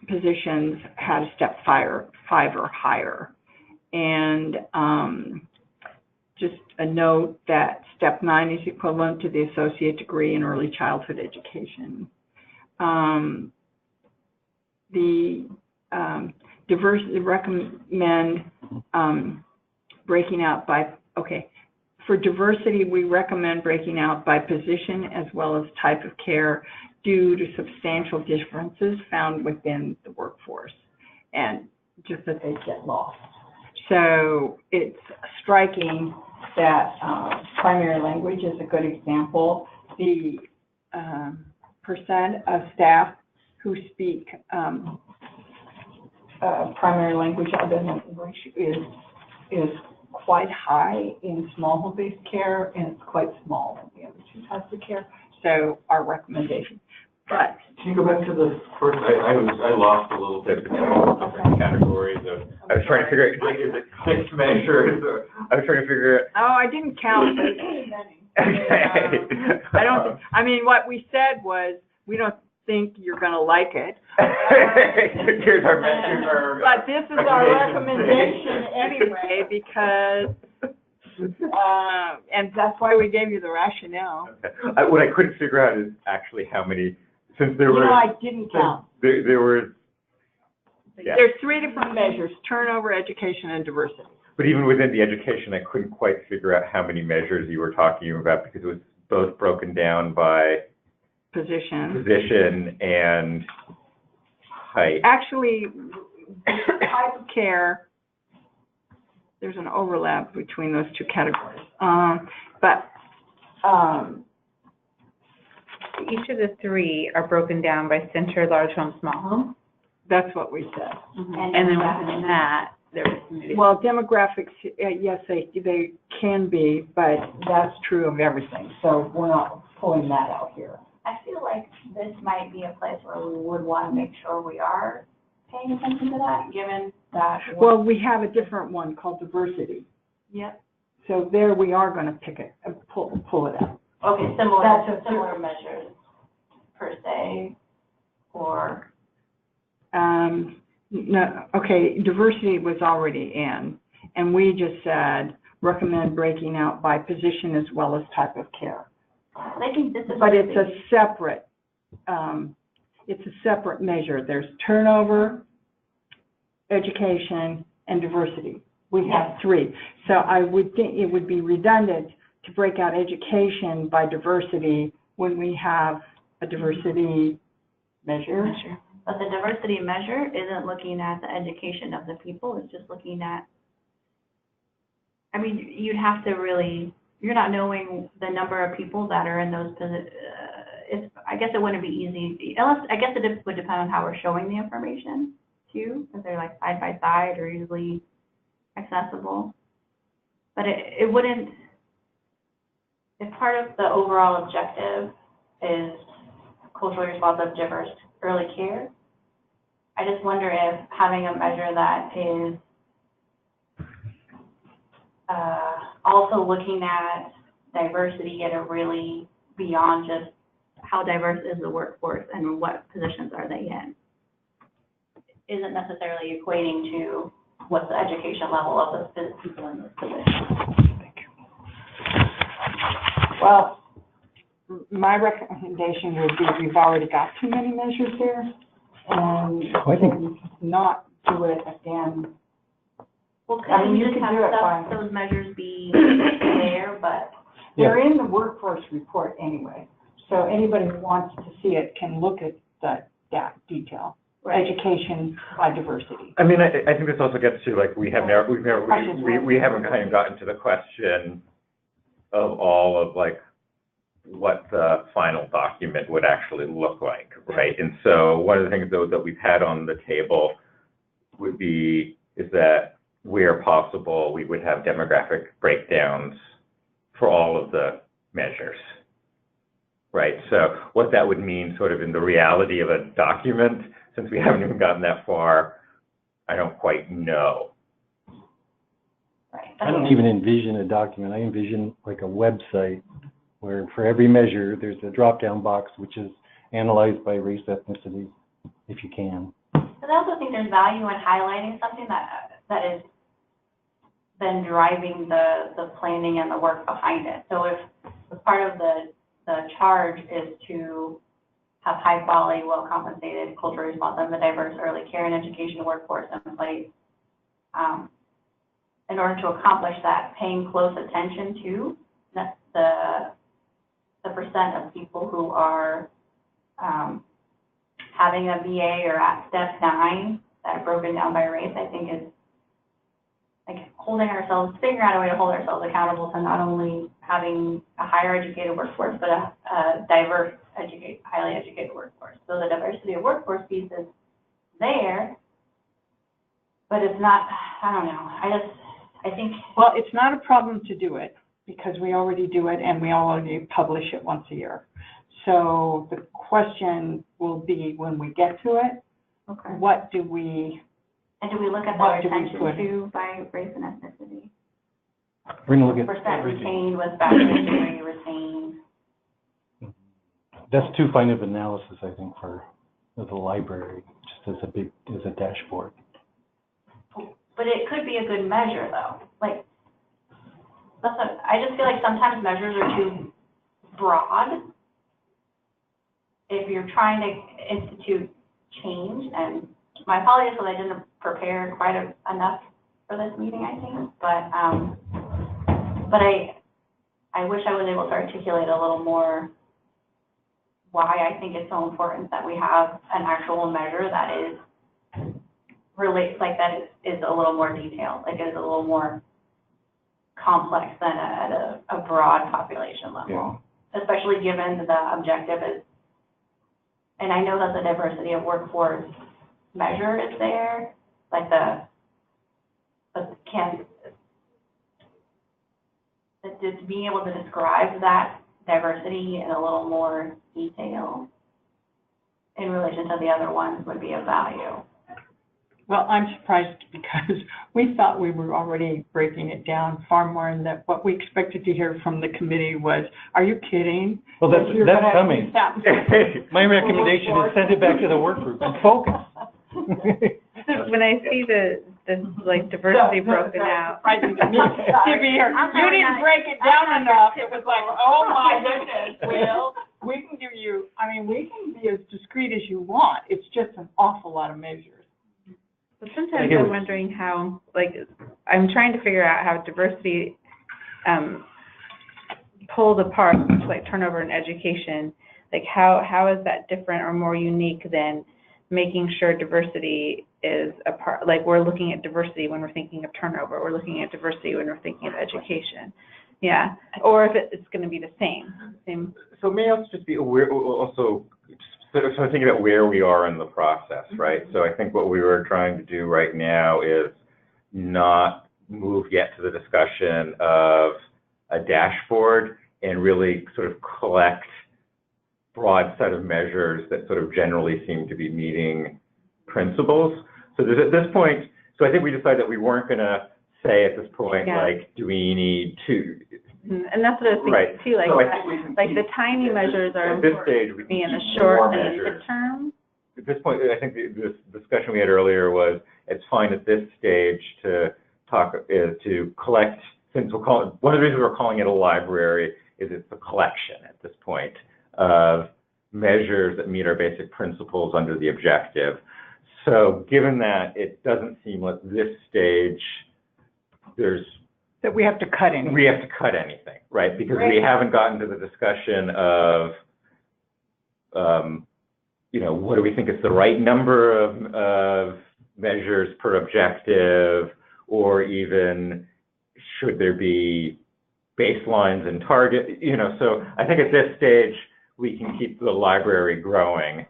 positions had a step 5 or higher. And just a note that step 9 is equivalent to the associate degree in early childhood education. The diversity recommend breaking out by, for diversity, we recommend breaking out by position as well as type of care due to substantial differences found within the workforce and just that they get lost. So it's striking that primary language is a good example. The percent of staff who speak primary language other than English is quite high in small home-based care, and it's quite small in the other two types of care. So our recommendation. But can you go back to the first? I lost a little bit between the different categories of. I was trying to figure out, is it 6 measures? Or, I was trying to figure out. Oh, I didn't count. Okay. I don't. I mean, what we said was we don't think you're going to like it. Here's our measure. But this is our recommendation anyway, because, and that's why we gave you the rationale. Okay. What I couldn't figure out is actually how many, since there were. I didn't count. There were. Yeah. There's 3 different measures: turnover, education, and diversity. But even within the education, I couldn't quite figure out how many measures you were talking about because it was both broken down by position and height. Actually, type of care, there's an overlap between those 2 categories. Each of the 3 are broken down by center, large home, small home. That's what we said. Mm-hmm. And then within that, there was some. Well, demographics, yes, they can be, but that's true of everything. So we're not pulling that out here. I feel like this might be a place where we would want to make sure we are paying attention to that, given that. Well, we have a different one called diversity. Yep. So there we are going to pick it, pull it out. Okay, similar measures per se, or. No, okay, diversity was already in, and we just said recommend breaking out by position as well as type of care. I think this is. But it's a separate measure. There's turnover, education, and diversity. We have 3. So I would think it would be redundant to break out education by diversity when we have a diversity measure. But the diversity measure isn't looking at the education of the people, it's just looking at, I mean, you'd have to really, you're not knowing the number of people that are in those positions. I guess it wouldn't be easy, unless, I guess it would depend on how we're showing the information too, if they're like side by side or easily accessible. But it wouldn't, if part of the overall objective is culturally responsive, diverse early care, I just wonder if having a measure that is also looking at diversity at a really beyond just how diverse is the workforce and what positions are they in, isn't necessarily equating to what's the education level of those people in those positions. Well, my recommendation would be, we've already got too many measures there, and I think- not do it again. Well, I could mean, we you just could have do it stuff, by- those measures be there, but They're in the workforce report anyway, so anybody who wants to see it can look at that detail. Education by diversity. I mean, I think this also gets to, like, we haven't kind of gotten to the question of all of, like, what the final document would actually look like, right? And so one of the things, though, that we've had on the table is that where possible, we would have demographic breakdowns for all of the measures, right? So what that would mean sort of in the reality of a document, since we haven't even gotten that far, I don't quite know. right. I don't even envision a document. I envision like a website where for every measure, there's a drop-down box which is analyzed by race, ethnicity, if you can. But I also think there's value in highlighting something that is then driving the planning and the work behind it. So if part of the charge is to have high quality, well compensated, culturally responsive, and diverse early care and education workforce in place, in order to accomplish that, paying close attention to the percent of people who are having a VA or at step 9 that are broken down by race, I think is like figuring out a way to hold ourselves accountable to not only having a higher educated workforce, but a diverse, highly educated workforce. So the diversity of workforce piece is there, but it's not, I don't know, I think. Well, it's not a problem to do it, because we already do it and we already publish it once a year. So the question will be, when we get to it, Okay. what do we, And do we look at what the do we retention put? too by race and ethnicity? We're gonna look at Percent everything. retained with bachelor's retained. That's too fine of analysis, I think, for the library, just as a dashboard. But it could be a good measure though. Like, I just feel like sometimes measures are too broad. If you're trying to institute change, and my apologies because I didn't prepare quite enough for this meeting, I think, but I wish I was able to articulate a little more why I think it's so important that we have an actual measure that is is a little more detailed, like is a little more complex than at a broad population level, especially given the objective is, and I know that the diversity of workforce measure is there, like just being able to describe that diversity in a little more detail in relation to the other ones would be of value. well, I'm surprised because we thought we were already breaking it down far more, and that what we expected to hear from the committee was, are you kidding? Well, that's You're gonna coming. use that- My recommendation is send it back to the work group and focus. When I see the like diversity broken out. Surprising to me to be here. You didn't break it down enough. It was like, oh my goodness, Will, we can give you, I mean, we can be as discreet as you want. It's just an awful lot of measures. But sometimes I'm wondering how, like, I'm trying to figure out how diversity pulled apart, like turnover in education. Like, how is that different or more unique than making sure diversity is a part, like we're looking at diversity when we're thinking of turnover, we're looking at diversity when we're thinking of education. Yeah, or if it's going to be the same. So may I also just be aware, also, so I'm thinking about where we are in the process, right? So I think what we were trying to do right now is not move yet to the discussion of a dashboard and really sort of collect broad set of measures that sort of generally seem to be meeting principles. So there's, at this point, so I think we decided that we weren't going to say at this point, like, do we need to? And that's what I was thinking Right. too, like, So I think we can like the tiny measures are at this important stage, we to be in can the keep short more and the measures. midterm. At this point, I think this discussion we had earlier was, it's fine at this stage to talk, to collect, since we'll call it, one of the reasons we're calling it a library is it's a collection at this point of measures that meet our basic principles under the objective. So given that, it doesn't seem like this stage that we have to cut anything. we have to cut anything, right? Because we haven't gotten to the discussion of, what do we think is the right number of measures per objective, or even should there be baselines and target, so I think at this stage, we can keep the library growing,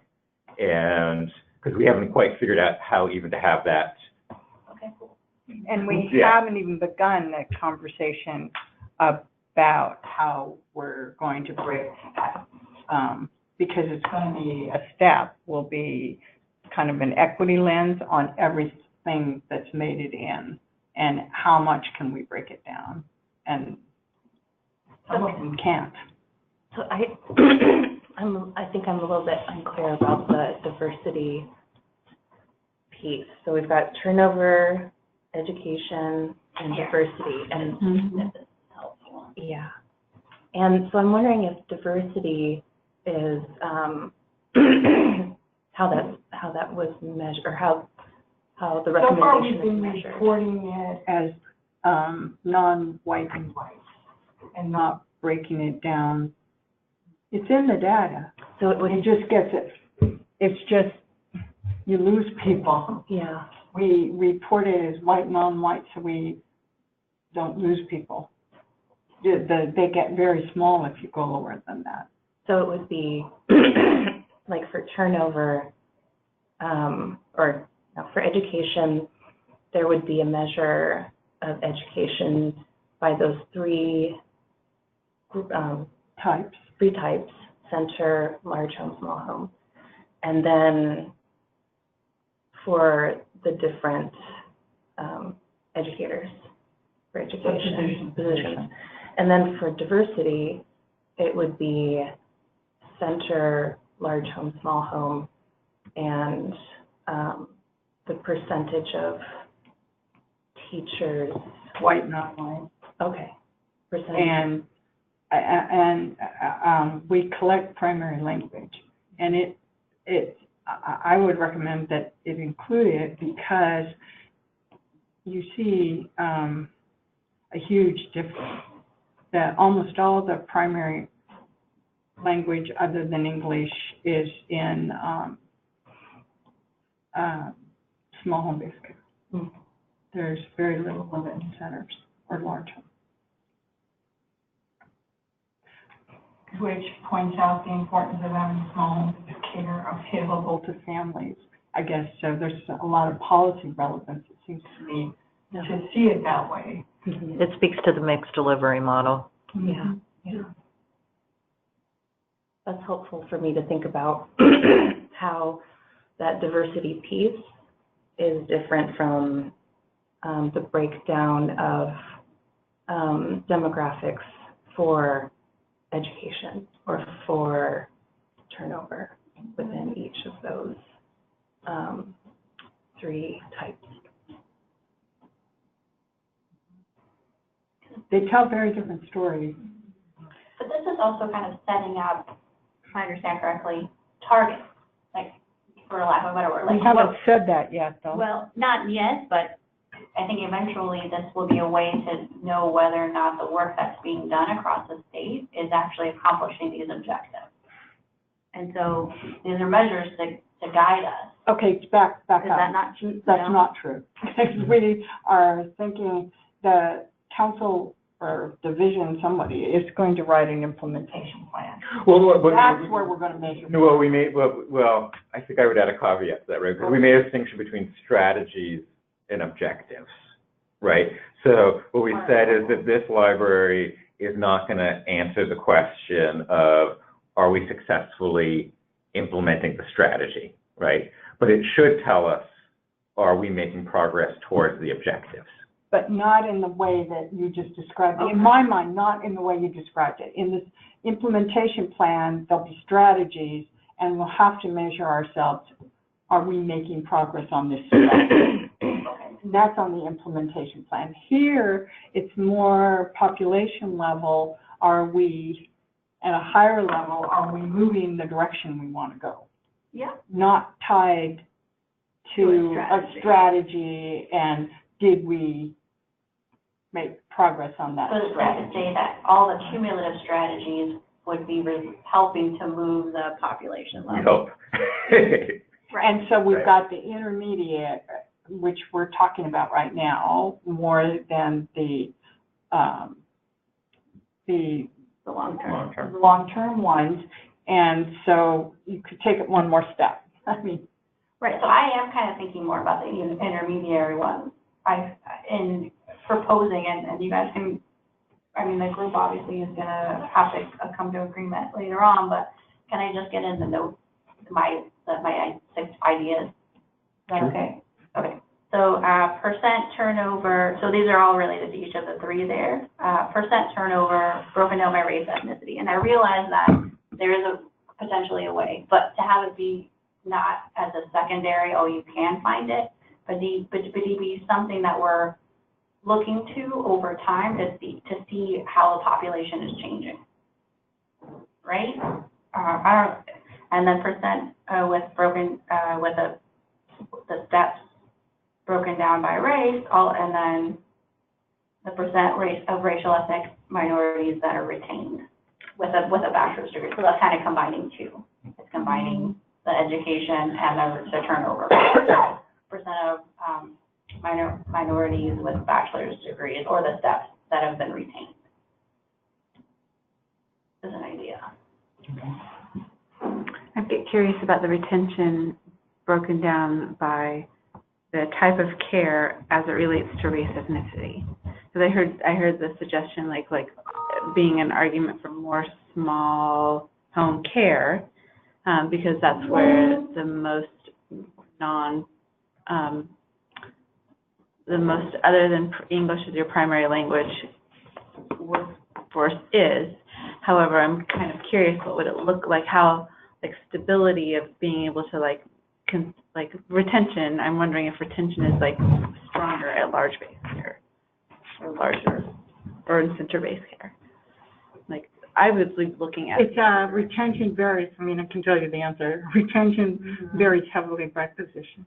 and because we haven't quite figured out how even to have that. Okay, cool. And we Yeah. haven't even begun the conversation about how we're going to break that. Because it's going to be a step, will be kind of an equity lens on everything that's made it in, and how much can we break it down? And some of them can't. So I think I'm a little bit unclear about the diversity piece. So we've got turnover, education, and diversity, and this is helpful. Yeah. And so I'm wondering if diversity is how that was measured, or how the So far, we've recommendation been is measured. reporting it as non-white and white, and not breaking it down. It's in the data. So it would, It just gets it. It's just, you lose people. yeah. We report it as white, non-white, so we don't lose people. They get very small if you go lower than that. So it would be like for turnover, or no, for education, there would be a measure of education by those three Types. types: center, large home, small home. And then for the different educators, for education positions. And then for diversity, it would be center, large home, small home, and the percentage of teachers. White, non-white. Okay. Percentage. And we collect primary language, and I would recommend that it include it, because you see a huge difference. That almost all the primary language other than English is in small home based care. Mm-hmm. There's very little of it in centers or large home. Which points out the importance of having small home based care available to families, I guess. So there's a lot of policy relevance, it seems to me, to see it that way. It speaks to the mixed delivery model. Yeah. Yeah. That's helpful for me to think about how that diversity piece is different from the breakdown of demographics for education or for turnover within each of those three types. They tell very different stories. But this is also kind of setting up, if I understand correctly, targets, like, for lack of a better word. We Like, haven't said that yet, though. well, not yet, but I think eventually this will be a way to know whether or not the work that's being done across the state is actually accomplishing these objectives. And so these are measures to guide us. Okay, back Is that up. not true? That's not true. We are thinking the council or division, somebody is going to write an implementation plan. Well, but That's where we're going to measure. well, I think I would add a caveat to that, right? Because we made a distinction between strategies and objectives, right? So what we said is that this library is not going to answer the question of, are we successfully implementing the strategy, right? But it should tell us, are we making progress towards the objectives? But not in the way that you just described it. In my mind, not in the way you described it. In this implementation plan, there'll be strategies, and we'll have to measure ourselves. Are we making progress on this strategy? That's on the implementation plan. Here, it's more population level. are we, at a higher level, are we moving the direction we want to go? Yeah. Not tied To to a a strategy, and did we make progress on that So it's fair to strategy? say that all the cumulative strategies would be helping to move the population We level. hope. And so we've Right. got the intermediate, which we're talking about right now, more than the Long-term. long-term ones. And so you could take it one more step. I mean, Right, so I am kind of thinking more about the intermediary ones. In proposing, and you guys can, I mean, the group obviously is gonna have to come to agreement later on, but can I just get in the notes, my 6 ideas? Is that Sure. okay? Okay, so, percent turnover, so these are all related to each of the 3 there. Percent turnover broken down by race, ethnicity, and I realize that there is potentially a way, but to have it be not as a secondary, oh, you can find it, but be something that we're looking to over time to see how the population is changing, right? And then percent with the steps broken down by race, and then the percent of racial ethnic minorities that are retained with a bachelor's degree. So that's kind of combining 2. It's combining the education and the turnover. Percent of minorities with bachelor's degrees, or the steps that have been retained. Is an idea. I get curious about the retention broken down by the type of care as it relates to race, ethnicity. Because I heard the suggestion like being an argument for more small home care, because that's where the most other than English as your primary language workforce is. However, I'm kind of curious, what would it look like, how, stability of being able to, retention, I'm wondering if retention is, stronger at large base care, or larger, or in center-based care. I would be looking at. it's, retention varies. I mean, I can tell you the answer. Retention varies heavily by position.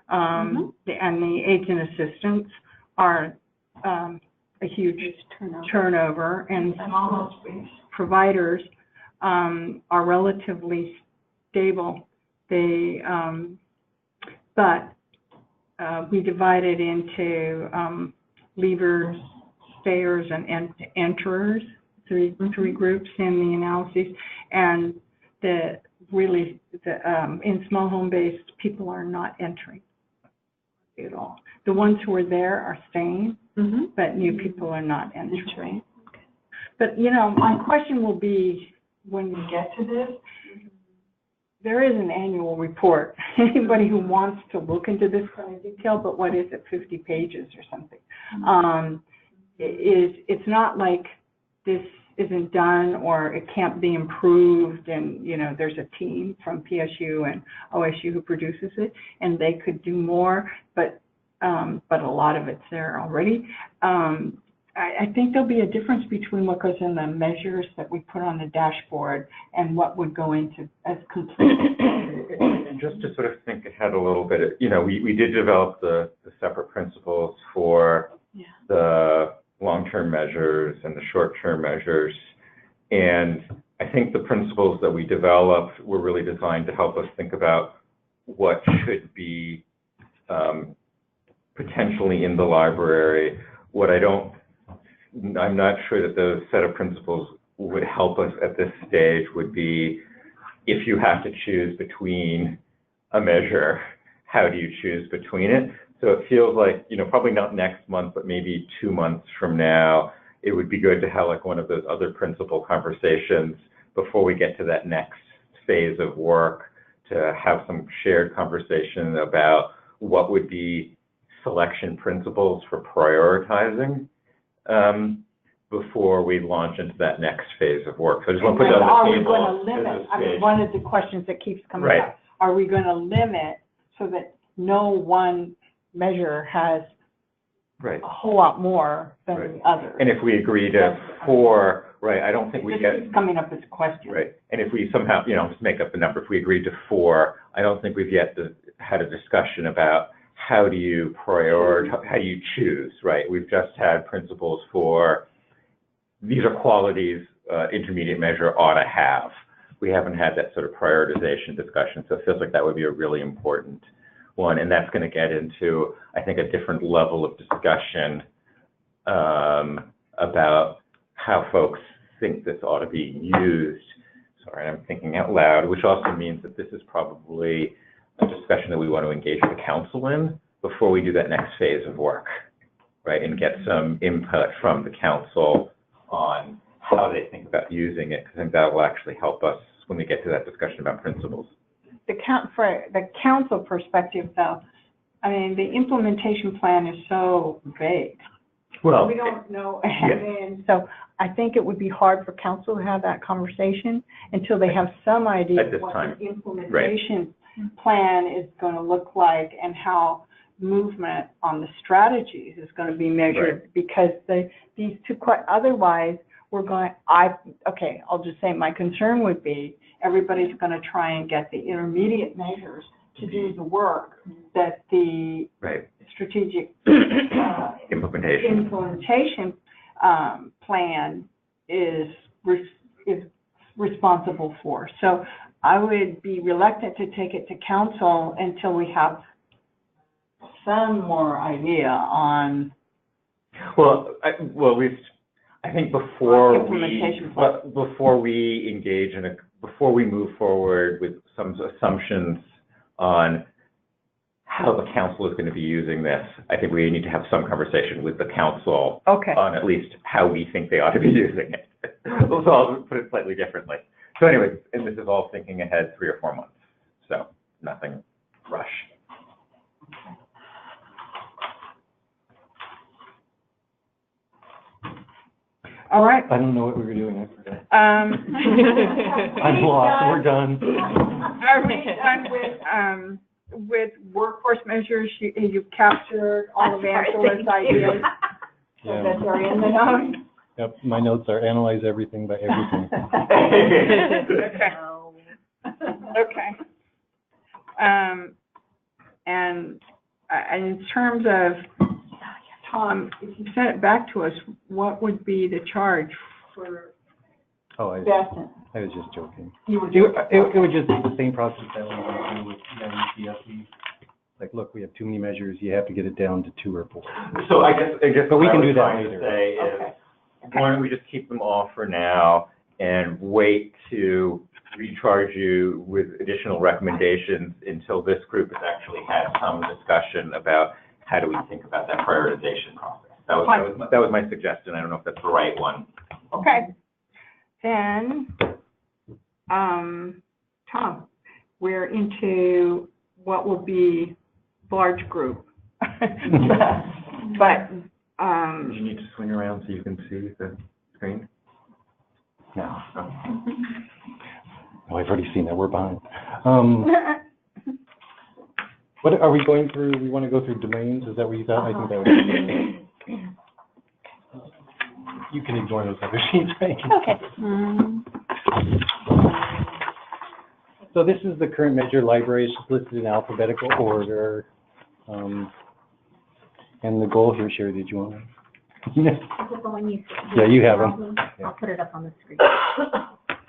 And the aides and assistants are a huge turnover, and small providers are relatively stable. They, but we divide it into leavers, stayers, and enterers, three groups in the analyses, and in small home-based, people are not entering at all. The ones who are there are staying, but new people are not entering. But, my question will be, when we get to this, there is an annual report. Anybody who wants to look into this kind of detail, but what is it, 50 pages or something? It's not like this isn't done or it can't be improved, and there's a team from PSU and OSU who produces it, and they could do more, but a lot of it's there already. I think there'll be a difference between what goes in the measures that we put on the dashboard and what would go into as complete. And just to sort of think ahead a little bit, we did develop the separate principles for the long-term measures and the short-term measures. And I think the principles that we developed were really designed to help us think about what should be potentially in the library. I'm not sure that the set of principles would help us at this stage would be, if you have to choose between a measure, how do you choose between it? So it feels like, probably not next month, but maybe 2 months from now, it would be good to have one of those other principle conversations before we get to that next phase of work, to have some shared conversation about what would be selection principles for prioritizing before we launch into that next phase of work. So I just want to put that on the table. Are we going to limit? One of the questions that keeps coming up, are we going to limit so that no one measure has a whole lot more than the other? And if we agree to 4 right, I don't think we This get, is coming up as a question. right, and if we somehow, just make up the number, if we agreed to 4, I don't think we've yet had a discussion about how do you prioritize, how do you choose, right? We've just had principles for, these are qualities intermediate measure ought to have. We haven't had that sort of prioritization discussion, so it feels like that would be a really important one, and that's going to get into, I think, a different level of discussion about how folks think this ought to be used. Sorry, I'm thinking out loud, which also means that this is probably a discussion that we want to engage the council in before we do that next phase of work, right? And get some input from the council on how they think about using it, because I think that will actually help us when we get to that discussion about principles. For the council perspective, though, I mean, the implementation plan is so vague. Well, We don't know, and so I think it would be hard for council to have that conversation until they have some idea At this of what time. the implementation plan is going to look like and how movement on the strategies is going to be measured. Because these two, otherwise, we're going, I'll just say my concern would be everybody's going to try and get the intermediate measures to do the work that the right, strategic implementation. Plan is responsible for. So I would be reluctant to take it to council until we have some more idea on At least I think before implementation plan. before we engage before we move forward with some assumptions on how the council is going to be using this, I think we need to have some conversation with the council on at least how we think they ought to be using it. So I'll put it slightly differently. So anyway, and this is all thinking ahead 3 or 4 months, so nothing rush. All right. I don't know what we were doing, I forgot. I'm I'm lost, we're done. Are we done with workforce measures? You've captured all of Angela's ideas. So Yeah. that are in the notes. Yep, my notes are analyze everything by everything. Okay. And in terms of, Tom, if you sent it back to us, what would be the charge for Oh, I Beth? was just joking. You were It would just be the same process that we went through with ELC. Like, look, we have too many measures, you have to get it down to 2 or 4. So I guess But we what can I do was that trying later. to say is, why don't we just keep them all for now and wait to recharge you with additional recommendations until this group has actually had some discussion about how do we think about that prioritization process. That was my suggestion. I don't know if that's the right one. Okay. Then, Tom, we're into what will be large group. But, Do you need to swing around so you can see the screen? No. Oh, I've already seen that, we're behind. What are we going through, we want to go through domains, is that what you thought? I think that would be. You can ignore those other sheets, right? Okay. So this is the current measure library, it's listed in alphabetical order. And the goal here, Sherry, did you want to? Is it the one you? Yeah, you have them. I'll put it up on the screen.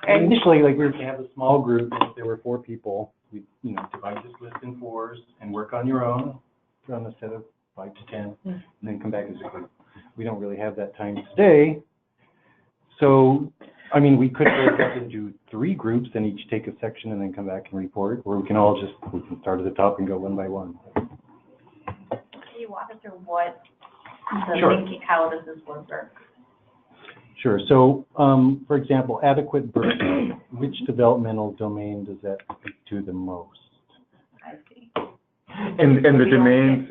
Initially, like, we were going to have a small group, and if there were 4 people, we, divide this list in 4s and work on your own, on a set of 5 to 10, and then come back as a group. We don't really have that time today. So, I mean, we could break up into 3 groups and each take a section and then come back and report, or we can all we can start at the top and go one by one. Can you walk us through what the Sure. linking, how does this work? Sure. So, for example, adequate birth, which developmental domain does that speak to the most? I see. And the domains,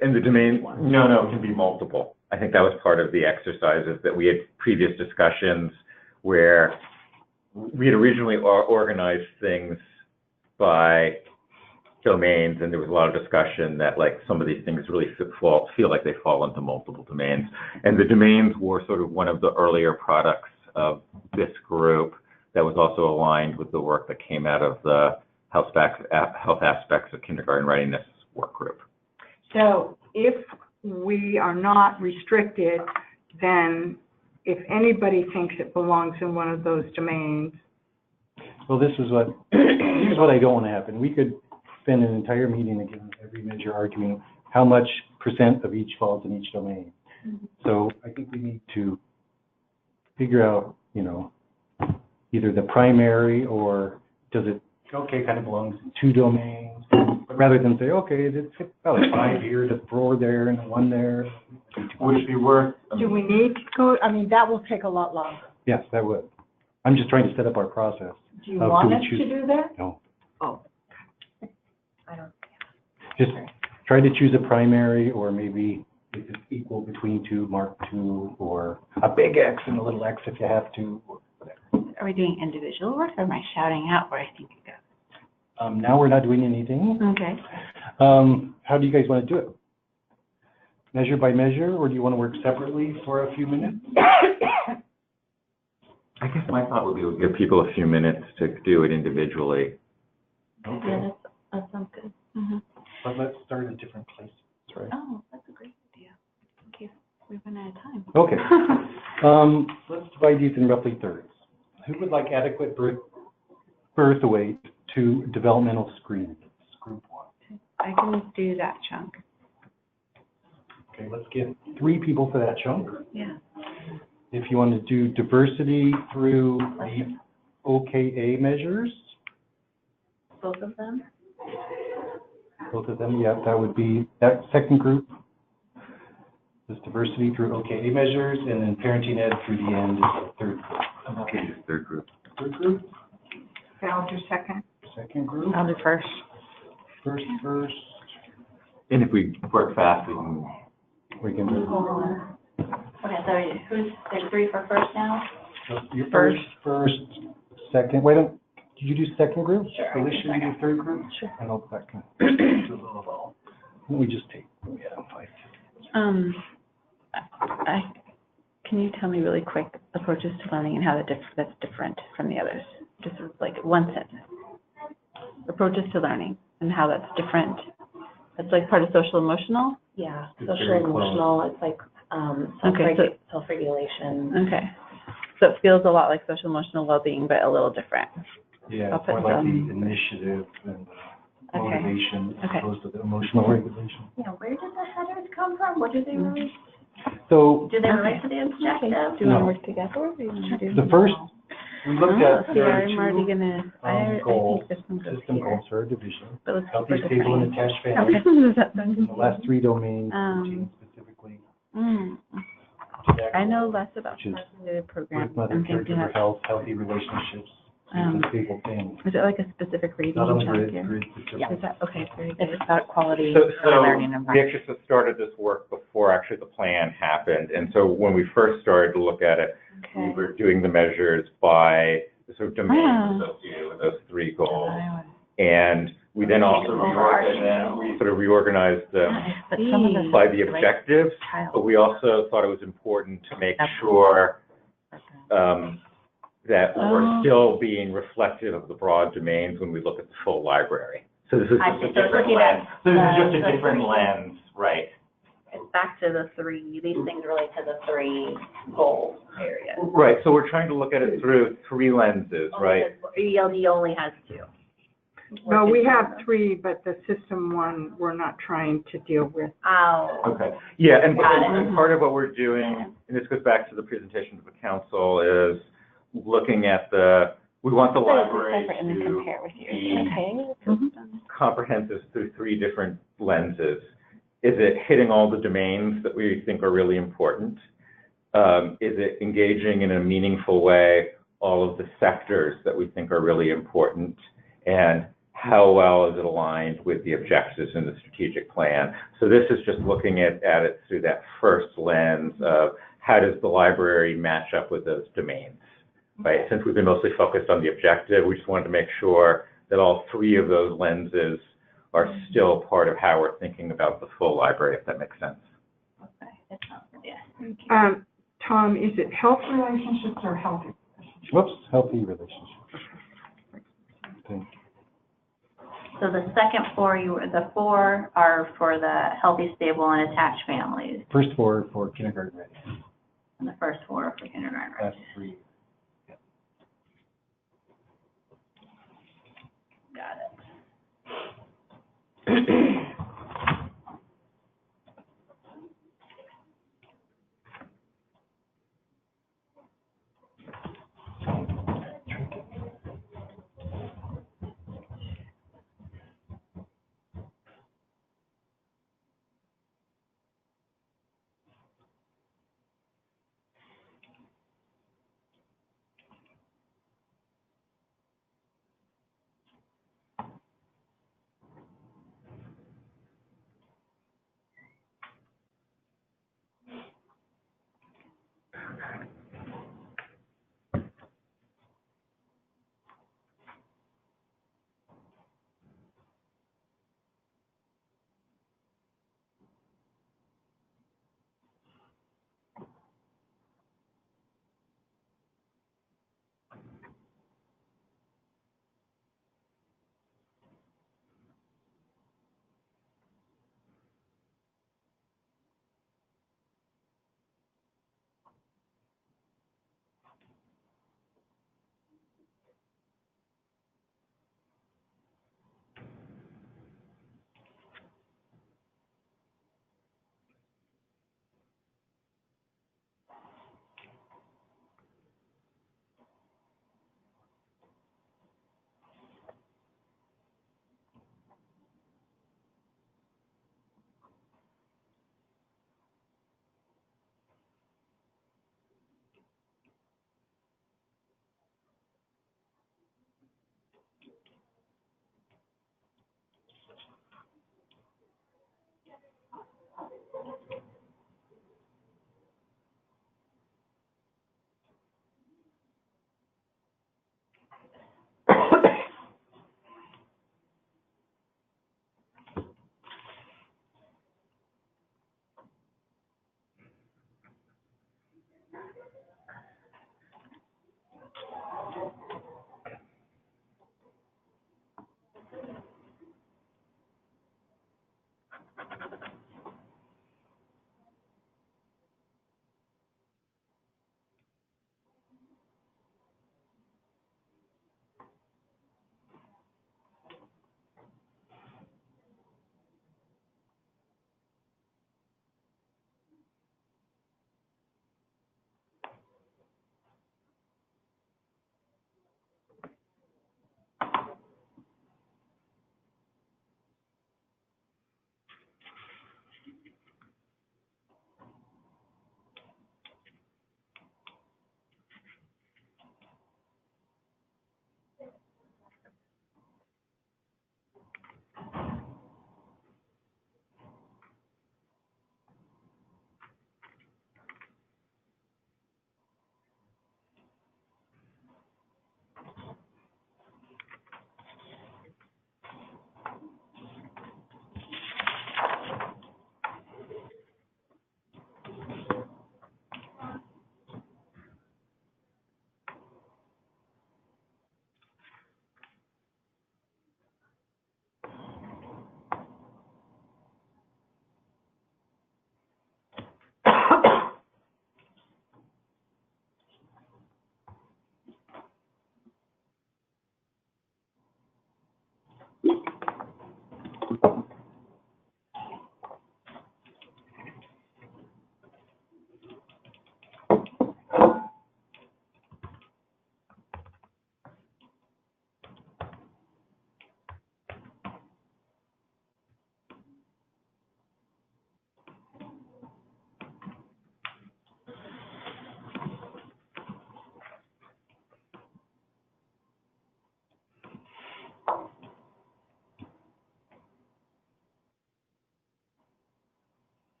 and the domain, no, it can be multiple. I think that was part of the exercises that we had previous discussions where we had originally organized things by domains, and there was a lot of discussion that, like, some of these things really feel like they fall into multiple domains. And the domains were sort of one of the earlier products of this group that was also aligned with the work that came out of the health aspects of kindergarten readiness work group. So if we are not restricted, then if anybody thinks it belongs in one of those domains. Well, here's what I don't want to happen. We could spend an entire meeting again, every measure arguing how much % of each falls in each domain. So I think we need to figure out, either the primary or does it, kind of belongs in 2 domains, rather than say, it's about 5 here, the 4 there, and 1 there. Would it be worth? Do we need to go, that will take a lot longer. Yes, that would. I'm just trying to set up our process. Do you want us to do that? No. Oh. I don't. Just try to choose a primary, or maybe if it's equal between 2, mark 2, or a big X and a little X if you have to. Are we doing individual work, or am I shouting out where I think it goes? Now we're not doing anything. Okay. How do you guys want to do it? Measure by measure, or do you want to work separately for a few minutes? I guess my thought would be to give people a few minutes to do it individually. Okay. Yeah, that sounds good. Mm-hmm. But let's start in different places, right? Oh, that's a great idea. In case we run out of time. Okay. Let's divide these in roughly thirds. Who would like adequate birth weight to developmental screening? Group 1. I can do that chunk. Okay, let's give 3 people for that chunk. Yeah. If you want to do diversity through the OKA measures, Both of them? both of them, yeah, that would be that second group. This diversity through OKA measures, and then parenting ed through the end is the third group. Okay, third group. Third group? Okay, I'll do second. Second group? I'll do first. First. And if we work fast, we can. We can do Okay, so there's 3 for first now? your first, second. Wait, did you do second group? Sure, I can do Alicia, you do second. third group? Sure. I know that can do a little of all. Let me just take, 5. Can you tell me really quick approaches to learning and how that's different from the others? Just like one sentence. Approaches to learning and how that's different. That's like part of social emotional? Yeah, It's social very emotional, it's like, Okay, so- self-regulation. Okay. So it feels a lot like social emotional well-being, but a little different. Yeah, I'll it's more put like some- the initiative and Okay. motivation as Okay. opposed to the emotional regulation. Yeah, where did the headers come from? What do they relate? So Do they Okay. relate to the Okay. objective? Do you want to No. work together or do you want to do? the first, we looked at, See, there are I'm already 2 gonna, I goals, think this one goes system here. goals for our division. But let's keep Healthy, it stable, and defined. attached families. Okay, does that sound And the last 3 domains Um, pertain specifically Mm. to that. I know less about Which is positive programs. With mother, I'm thinking caregiver of, health, healthy relationships, and stable families. is it like a specific reading Not on the chunk grid, here? specific. Is that, okay, very good. It's about quality So learning we environment. actually started this work before actually the plan happened. And so when we first started to look at it, we Okay. were doing the measures by the sort of domains Ah. associated with those 3 goals. And we then also reorganized them But some of the by the objectives, child. but we also thought it was important to make That's sure that we're Oh. still being reflective of the broad domains when we look at the full library. So this is I just see. a So different looking at lens. So this is just the a different 3. lens, right? It's back to the 3, these things relate to the 3 goal areas. Right, so we're trying to look at it through 3 lenses, right? ELD only has 2. No, we have 3, but the system one, we're not trying to deal with. Oh. Okay, yeah, and Got it. and part of what we're doing, and this goes back to the presentation to the council, is looking at we want the library Separate and then to compare with yours. be Okay. comprehensive through 3 different lenses. Is it hitting all the domains that we think are really important? Is it engaging in a meaningful way all of the sectors that we think are really important? And how well is it aligned with the objectives in the strategic plan? So this is just looking at it through that first lens of how does the library match up with those domains, right? Since we've been mostly focused on the objective, we just wanted to make sure that all 3 of those lenses are still part of how we're thinking about the full library, if that makes sense. Okay, that sounds good, yeah. Tom, is it health relationships or healthy? Whoops, healthy relationships. Thank you. So the second four, the four are for the healthy, stable, and attached families, First four for kindergarten ready. and the first four are for kindergarten. Right? Last three. Got it.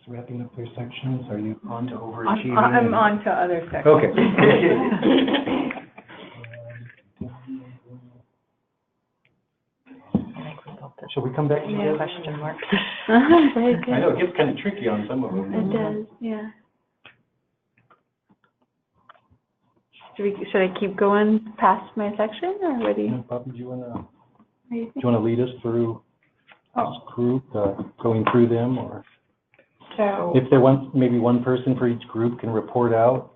wrapping up their sections. Are you on to I'm overachieving? on to other sections. Okay. I think we built this Shall we come back to this? question mark. Very good. I know, it gets kind of tricky on some of them. It does, yeah. Should I keep going past my section, or what do you, Bob, do you want to, what do you do think? you want to lead us through this group, going through them, or So, if there wants, maybe one person for each group can report out?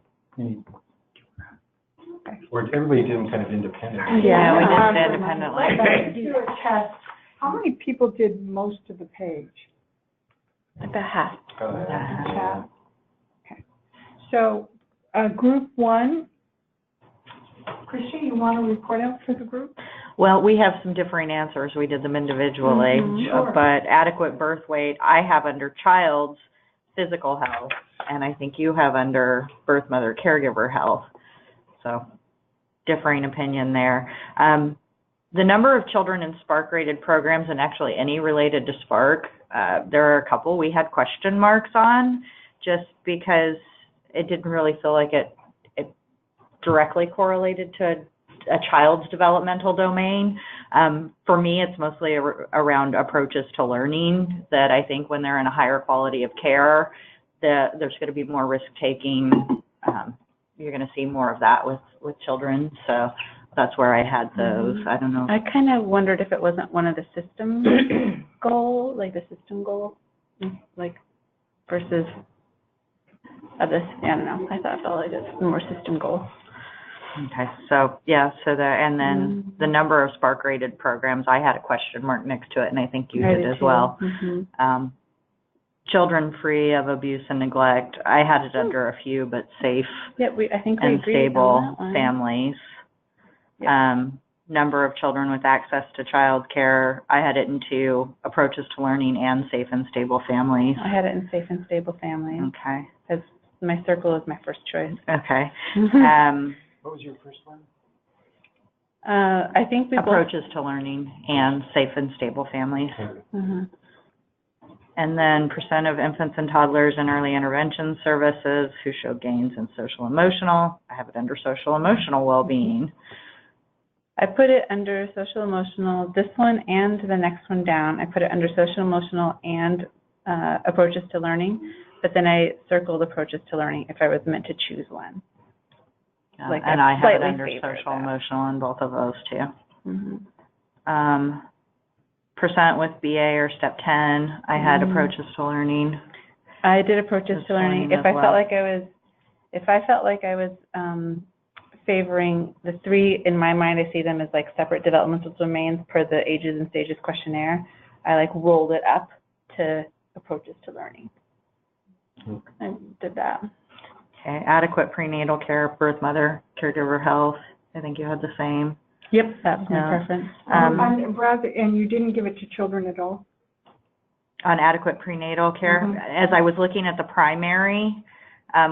Or everybody did them kind of independently? Yeah, we Um, did it independently. let's do a test. How many people did most of the page? About half. Yeah. Okay. So, group one, Christian, you want to report out for the group? Well, we have some differing answers. We did them individually. Sure. But adequate birth weight, I have under child's physical health, and I think you have under birth mother caregiver health. So, differing opinion there. The number of children in SPARK rated programs, and actually any related to SPARK, there are a couple we had question marks on, just because it didn't really feel like it directly correlated to a child's developmental domain. For me, it's mostly around approaches to learning, that I think when they're in a higher quality of care, there's going to be more risk-taking. You're going to see more of that with children. So that's where I had those. I don't know. I kind of wondered if it wasn't one of the system goal, like the system goal, like versus others. I don't know. I felt like it's more system goal. Okay, so, yeah, and then the number of SPARK rated programs, I had a question mark next to it, and I think you did as well. Mm-hmm. Children free of abuse and neglect, I had it under a few, but safe Yeah, I think we and agreed stable on that one. families. Number of children with access to child care, I had it into approaches to learning and safe and stable families. I had it in safe and stable families. Okay, Because my circle is my first choice. okay. What was your first one? I think we Approaches to learning and safe and stable families. Mm-hmm. And then percent of infants and toddlers in early intervention services who show gains in social emotional. I have it under social emotional well-being. I put it under social emotional, this one and the next one down. I put it under social emotional and approaches to learning, but then I circled approaches to learning if I was meant to choose one. Like and I have it slightly under favored social that. emotional in both of those too. Mm-hmm. Percent with BA or step 10, I had approaches to learning. I did approaches Just to learning. learning If as I felt like I was favoring the three, in my mind, I see them as like separate developmental domains per the ages and stages questionnaire. I like rolled it up to approaches to learning. I did that. Okay, adequate prenatal care, birth mother, caregiver health. I think you had the same. Yep, that was my Yeah. preference. And Brad, and you didn't give it to children at all? On adequate prenatal care, as I was looking at the primary,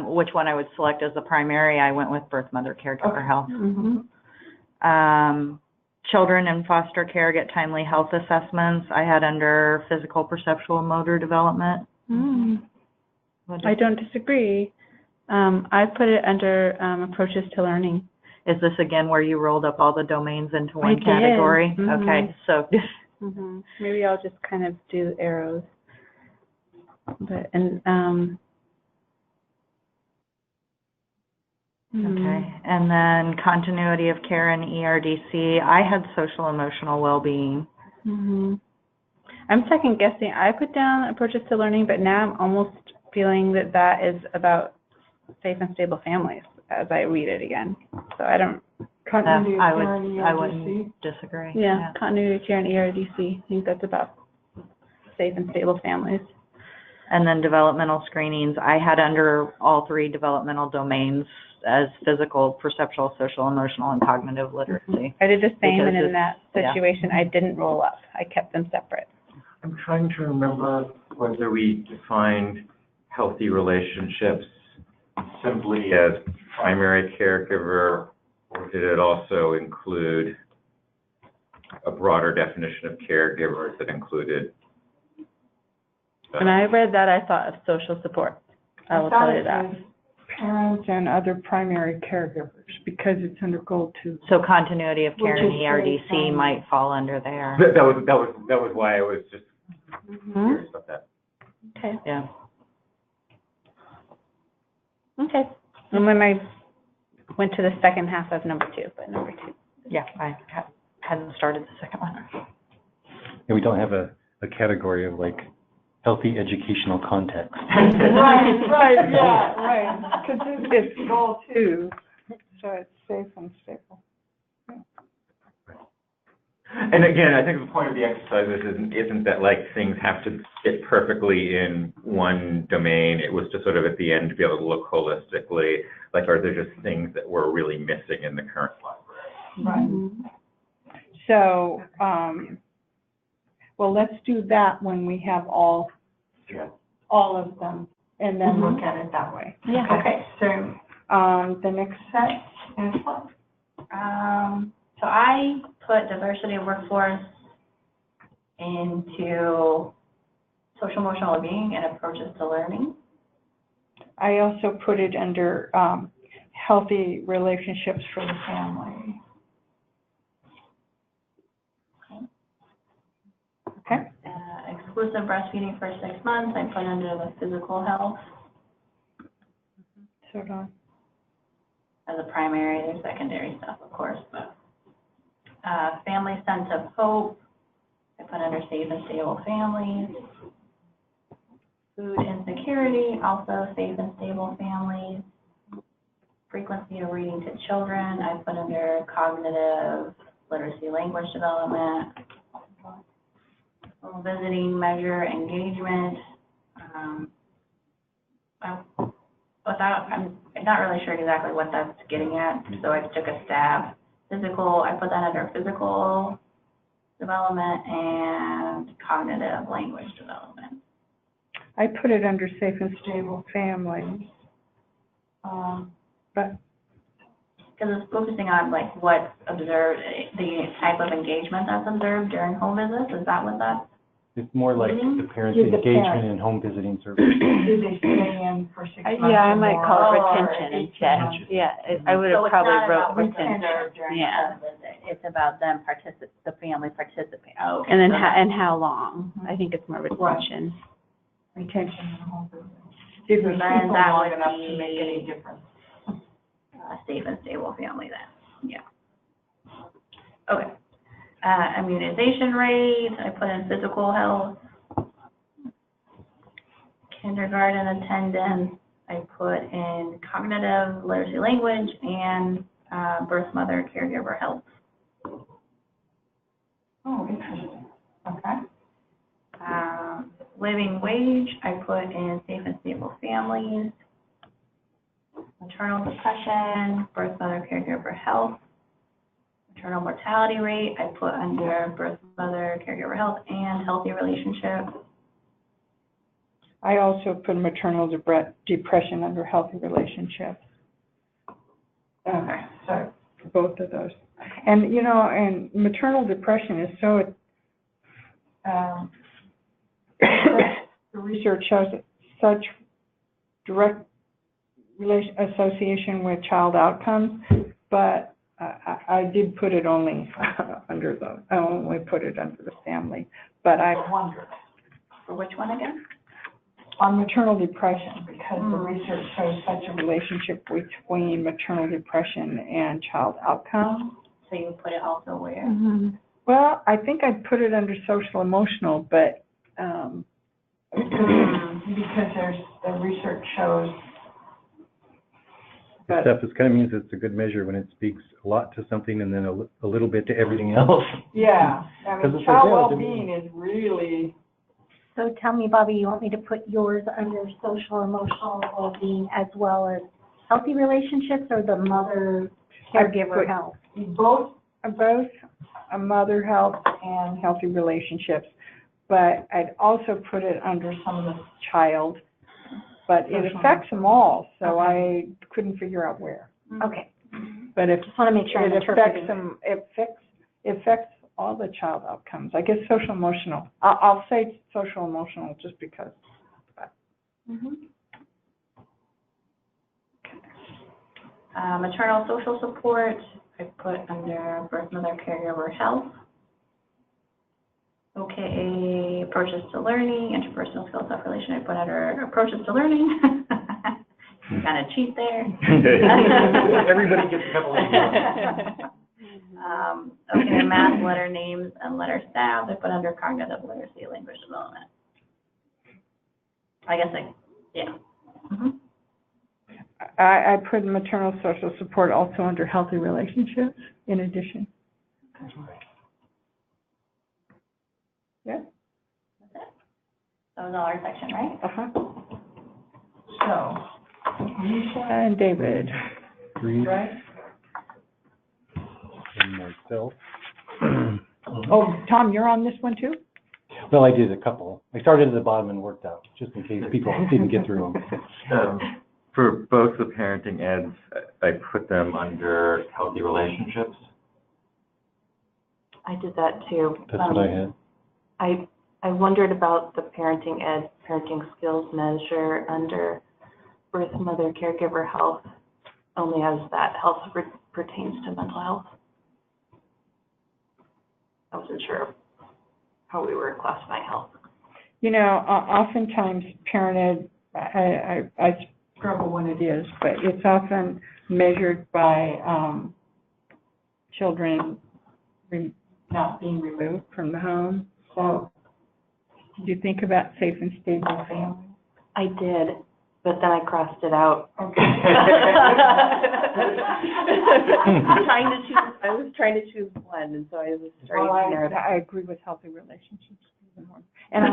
which one I would select as the primary, I went with birth mother caregiver health. Mm-hmm. Children in foster care get timely health assessments. I had under physical, perceptual, motor development. I don't disagree. I put it under approaches to learning. Is this again where you rolled up all the domains into I one did. category? Mhm. Okay, so Maybe I'll just kind of do arrows. But okay, and then continuity of care in ERDC. I had social emotional well-being. I'm second guessing. I put down approaches to learning, but now I'm almost feeling that that is about safe and stable families as I read it again. So I don't. Continuity of I care in wouldn't ELC? disagree. Yeah, continuity of care and ERDC. I think that's about safe and stable families. And then developmental screenings, I had under all three developmental domains as physical, perceptual, social, emotional, and cognitive literacy. I did the same, Because and in it's- that situation, I didn't roll up. I kept them separate. I'm trying to remember whether we defined healthy relationships simply as primary caregiver, or did it also include a broader definition of caregiver that included When I read that, I thought of social support. I will tell you that. thought it says parents and other primary caregivers, because it's under goal 2. So continuity of care Which and is very ERDC common. might fall under there. That was why I was just curious about that. Okay. Yeah. Okay. And then I went to the second half of number 2, but number 2. Yeah, I hadn't started the second one. And we don't have a category of like healthy educational context. Right, yeah, right, because it's goal 2, so it's safe and stable. And again, I think the point of the exercise isn't that like things have to fit perfectly in one domain. It was to sort of at the end to be able to look holistically, like are there just things that we're really missing in the current library? Right. So, well, let's do that when we have all of them, and then look at it that way. Yeah. Okay, so, the next set is what? So I put diversity of workforce into social emotional well-being and approaches to learning. I also put it under, healthy relationships for the family. Okay. Exclusive breastfeeding for 6 months, I put under the physical health So, as a primary. There's secondary stuff, of course, but family sense of hope, I put under safe and stable families. Food insecurity, also safe and stable families. Frequency of reading to children, I put under cognitive literacy language development. Visiting measure engagement. I'm not really sure exactly what that's getting at, so I took a stab. Physical, I put that under physical development and cognitive language development. I put it under safe and stable families. But Because it's focusing on like what's observed, the type of engagement that's observed during home visits, is that what that's? It's more like the parents' Give the engagement parents. in home visiting services. do they stay in for 6 months? Yeah, I or might more? call it Or retention 18 instead. months. Yeah, I would have So it's probably not wrote about what's retention. observed during the Yeah. home visit, it's about them the family participating. Oh, okay. And then So and how long? I think it's more retention. Retention in the home business. Did we So keep then them that long would enough to make be- any difference? safe and stable family then, yeah. Okay. Immunization rate, I put in physical health. Kindergarten attendance, I put in cognitive literacy language and birth mother caregiver health. Oh, interesting. Okay. Living wage, I put in safe and stable families. Maternal depression, birth mother caregiver health. Maternal mortality rate, I put under birth mother caregiver health and healthy relationships. I also put maternal depression under healthy relationships. Okay, so both of those. And, you know, and maternal depression is so, the research shows that such direct association with child outcomes, but I did put it only under I only put it under the family, but I wonder. For which one again? On maternal depression, because the research shows such a relationship between maternal depression and child outcomes. So you would put it also where? Well, I think I'd put it under social emotional, but because the research shows. But Except this kind of means it's a good measure when it speaks a lot to something and then a little bit to everything else. yeah, I 'Cause mean, it's child like, yeah, well-being is really. So tell me, Bobby, you want me to put yours under social emotional well-being as well as healthy relationships or the mother caregiver put- health? Both a mother health and healthy relationships, but I'd also put it under some of the child, but it affects them all, so I couldn't figure out where. Okay, But if just want to make sure I'm it affects interpreting. them, it affects all the child outcomes. I guess social emotional. I'll say social emotional just because. Maternal social support, I put under birth mother caregiver health. Okay, approaches to learning, interpersonal skills, self-relation, I put under approaches to learning. Kind of cheat there. Everybody gets a couple of Okay, math, letter names, and letter sounds, I put under cognitive literacy, language development. I guess yeah. I put maternal social support also under healthy relationships in addition. Yeah. That was all our section, right? So, Lisa and David. Agreed. Right? And myself. Oh, Tom, you're on this one too? Well, I did a couple. I started at the bottom and worked out, just in case people didn't get through them. For both the parenting eds, I put them under healthy relationships. I did that too. That's what I had. I wondered about the parenting ed, parenting skills measure under birth mother caregiver health, only as that health pertains to mental health. I wasn't sure how we were classifying health. You know, oftentimes parent ed, I struggle when it is, but it's often measured by children not being removed from the home. So, did you think about safe and stable family? I did, but then I crossed it out. Okay. I was trying to choose one, and so I was starting to narrow it down. I agree with healthy relationships. And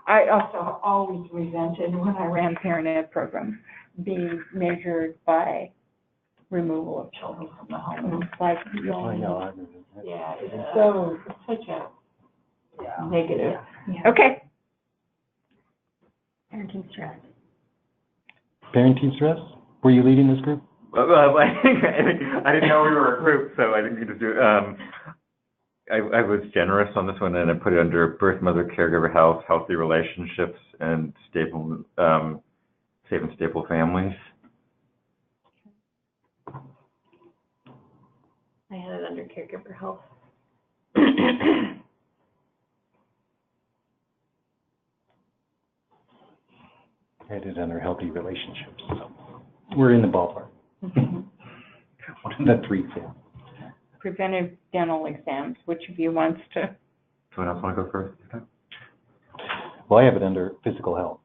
I also always resented when I ran parent ed programs being measured by removal of children from the home. It's like, I know, I agree with that. yeah, it's such a negative. Yeah. Okay. Parenting stress. Parenting stress? Were you leading this group? I didn't know we were a group, so I didn't need to do. I was generous on this one, and I put it under birth mother caregiver health, healthy relationships, and stable, safe and stable families. I had it under caregiver health. I had it under healthy relationships, so we're in the ballpark. What did that 3 say? Preventive dental exams. Which of you wants to? Someone else want to go first? Well, I have it under physical health.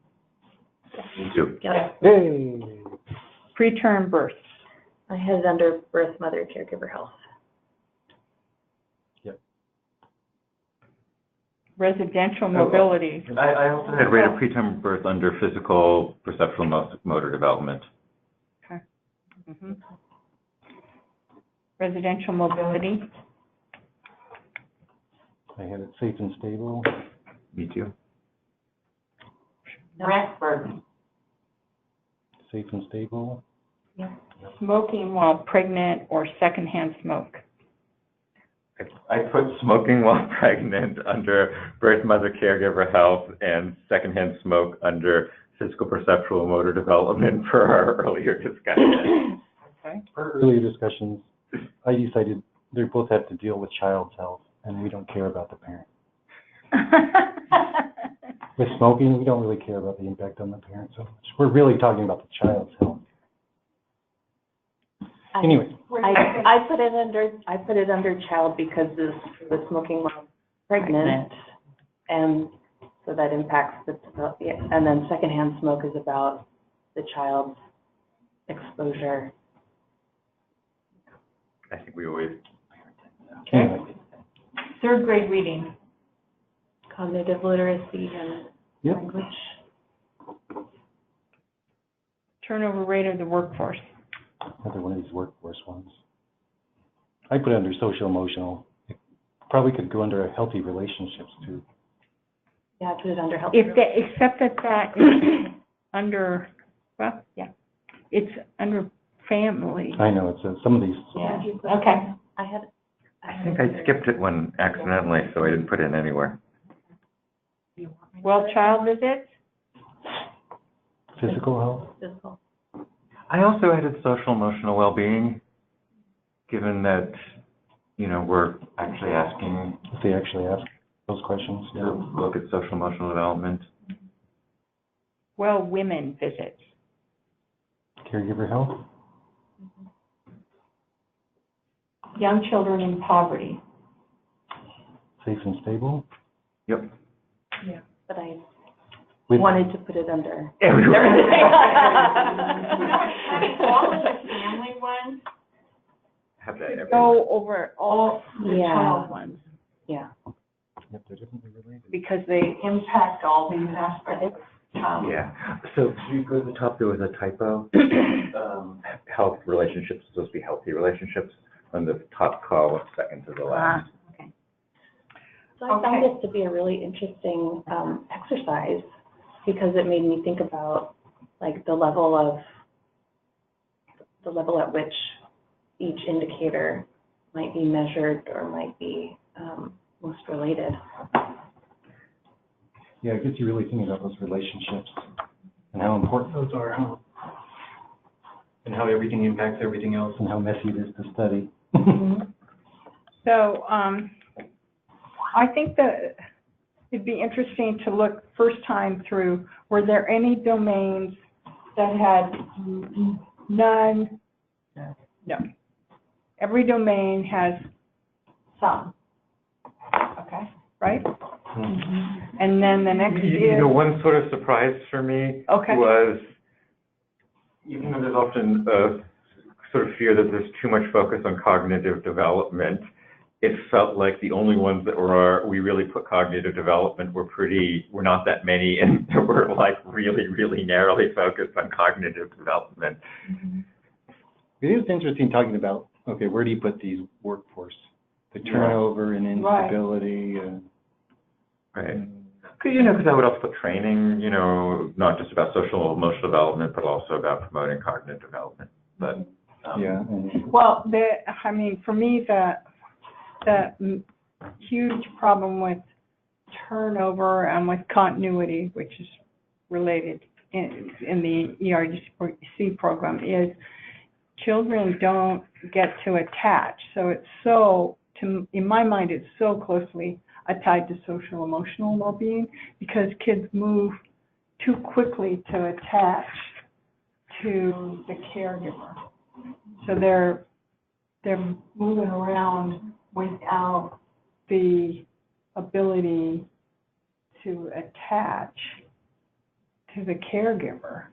Me too. Yeah. Hey! Preterm birth. I had it under birth mother caregiver health. Yep. Residential mobility. I also had rate of preterm birth under physical, perceptual, motor development. Okay. Residential mobility. I had it safe and stable. Me too. Rest burden. Safe and stable. Smoking while pregnant or secondhand smoke. I put smoking while pregnant under birth mother caregiver health and secondhand smoke under physical, perceptual, motor development for our earlier discussion. Okay. For earlier discussions, I decided they both have to deal with child's health, and we don't care about the parent. With smoking, we don't really care about the impact on the parent so much. We're really talking about the child's health. Anyway. I put it under child because this the smoking while pregnant, and so that impacts and then secondhand smoke is about the child's exposure. I think we always. Okay. 3rd grade reading. Cognitive literacy and language. Turnover rate of the workforce. Another one of these workforce ones. I put it under social emotional. It probably could go under healthy relationships too. Yeah, I put it under health. Except that is under, well, yeah, it's under family. I know, it's some of these. Yeah. Okay. I I think I skipped it one accidentally, so I didn't put it in anywhere. Well, child visits? Physical health? Physical. I also added social emotional well-being, given that, you know, we're actually asking If they actually ask those questions, to yeah. look at social emotional development. Well, women visits. Caregiver health? Young children in poverty. Safe and stable? Yep. But I With- wanted to put it under Everywhere. All of the family ones, Have that everywhere. Go over all the Yeah. child ones, yeah. Yep, they're definitely related. because they impact all these aspects. Yeah, so if you go to the top, there was a typo. Health relationships is supposed to be healthy relationships on the top column, second to the last. So I found Okay. this to be a really interesting exercise because it made me think about like the level at which each indicator might be measured or might be most related. Yeah, it gets you really thinking about those relationships and how important those are, and how everything impacts everything else and how messy it is to study. So, I think that it'd be interesting to look first time through, were there any domains that had none? No. Every domain has some. Okay, right? And then the next You know, is, one sort of surprise for me okay, was, even though there's often a sort of fear that there's too much focus on cognitive development, it felt like the only ones that we really put cognitive development were not that many, and that were like really, really narrowly focused on cognitive development. It is interesting talking about, okay, where do you put these workforce? The turnover and instability. Right. Because I would also put training, you know, not just about social emotional development, but also about promoting cognitive development. But Yeah. well, for me, the huge problem with turnover and with continuity, which is related in the ERDC program, is children don't get to attach. So it's in my mind, it's so closely tied to social emotional well-being, because kids move too quickly to attach to the caregiver. So they're moving around without the ability to attach to the caregiver.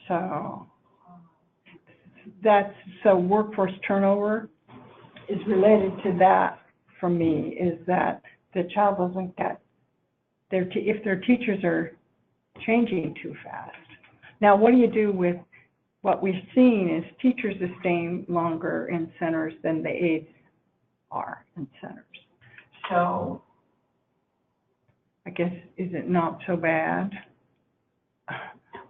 So workforce turnover is related to that for me, is that the child doesn't get if their teachers are changing too fast. Now, what do you do with what we've seen is teachers are staying longer in centers than the aides are in centers. So I guess, is it not so bad?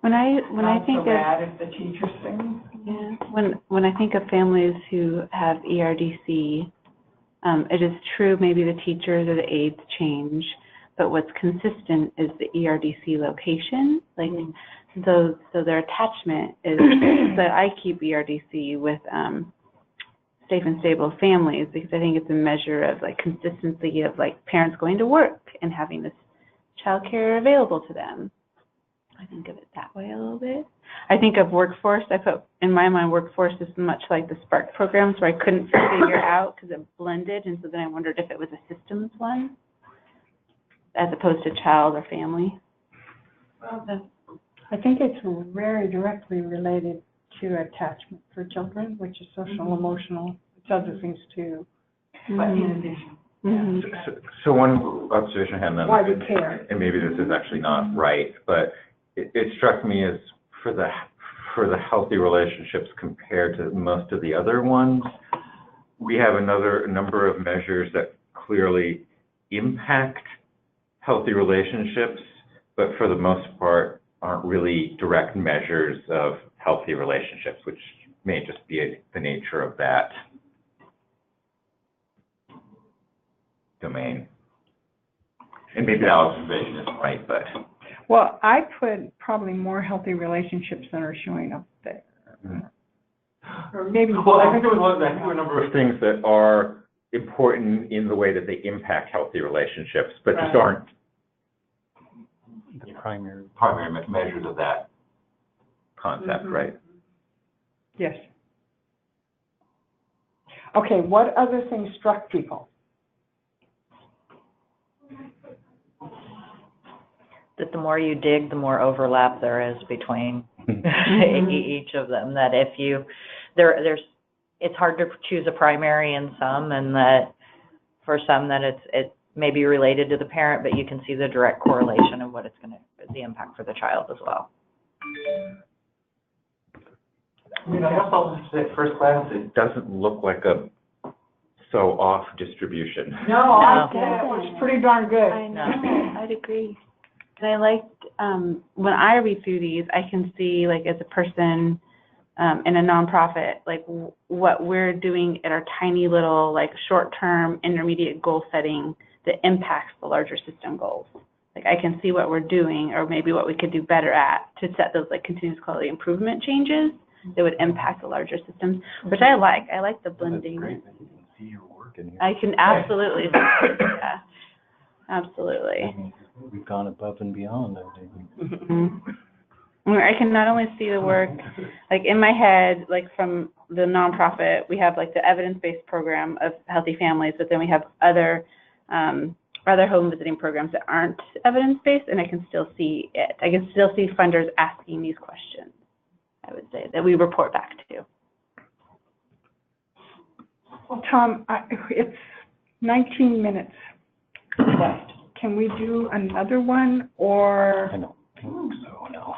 When I Not think so of bad if the teachers staying? Yeah, when I think of families who have ERDC, it is true maybe the teachers or the aides change, but what's consistent is the ERDC location. Like so their attachment is that I keep ERDC with safe and stable families, because I think it's a measure of like consistency of like parents going to work and having this childcare available to them. I think of it that way a little bit. I think of workforce, I put in my mind workforce is much like the Spark programs where I couldn't figure out because it blended, and so then I wondered if it was a systems one as opposed to child or family. Well, I think it's very directly related to attachment for children, which is social, emotional. It's other things too, but in addition. So one observation I had, and Why we care. and maybe this is actually not right, but it struck me as for the healthy relationships compared to most of the other ones, we have a number of measures that clearly impact healthy relationships, but for the most part aren't really direct measures of healthy relationships, which may just be the nature of that domain. And maybe Alex's vision isn't right, but. Well, I put probably more healthy relationships than are showing up there. Or maybe. Well, I think there were a number of things that are important in the way that they impact healthy relationships, but just aren't The primary. measures of that concept, right? Yes. Okay, what other things struck people? That the more you dig, the more overlap there is between each of them. That if you, there's, it's hard to choose a primary in some, and that for some that it may be related to the parent, but you can see the direct correlation of what it's going to, the impact for the child as well. I mean, I guess I'll just say at first glance, it doesn't look like a so off distribution. No, I think it was pretty darn good. I know, I'd agree. And I liked, when I read through these, I can see, like, as a person in a nonprofit, like, what we're doing at our tiny little, like, short-term, intermediate goal setting that impacts the larger system goals. Like, I can see what we're doing, or maybe what we could do better at to set those, like, continuous quality improvement changes that would impact the larger systems, which I like. I like the blending. That's great that you can see your work in here. I can absolutely see it, yeah. Absolutely. We've gone above and beyond, I think. Mm-hmm. I can not only see the work, like in my head, like from the nonprofit, we have like the evidence-based program of healthy families, but then we have other home visiting programs that aren't evidence-based, and I can still see it. I can still see funders asking these questions, I would say, that we report back to. Well, Tom, it's 19 minutes left. Can we do another one, or? I don't think so, no.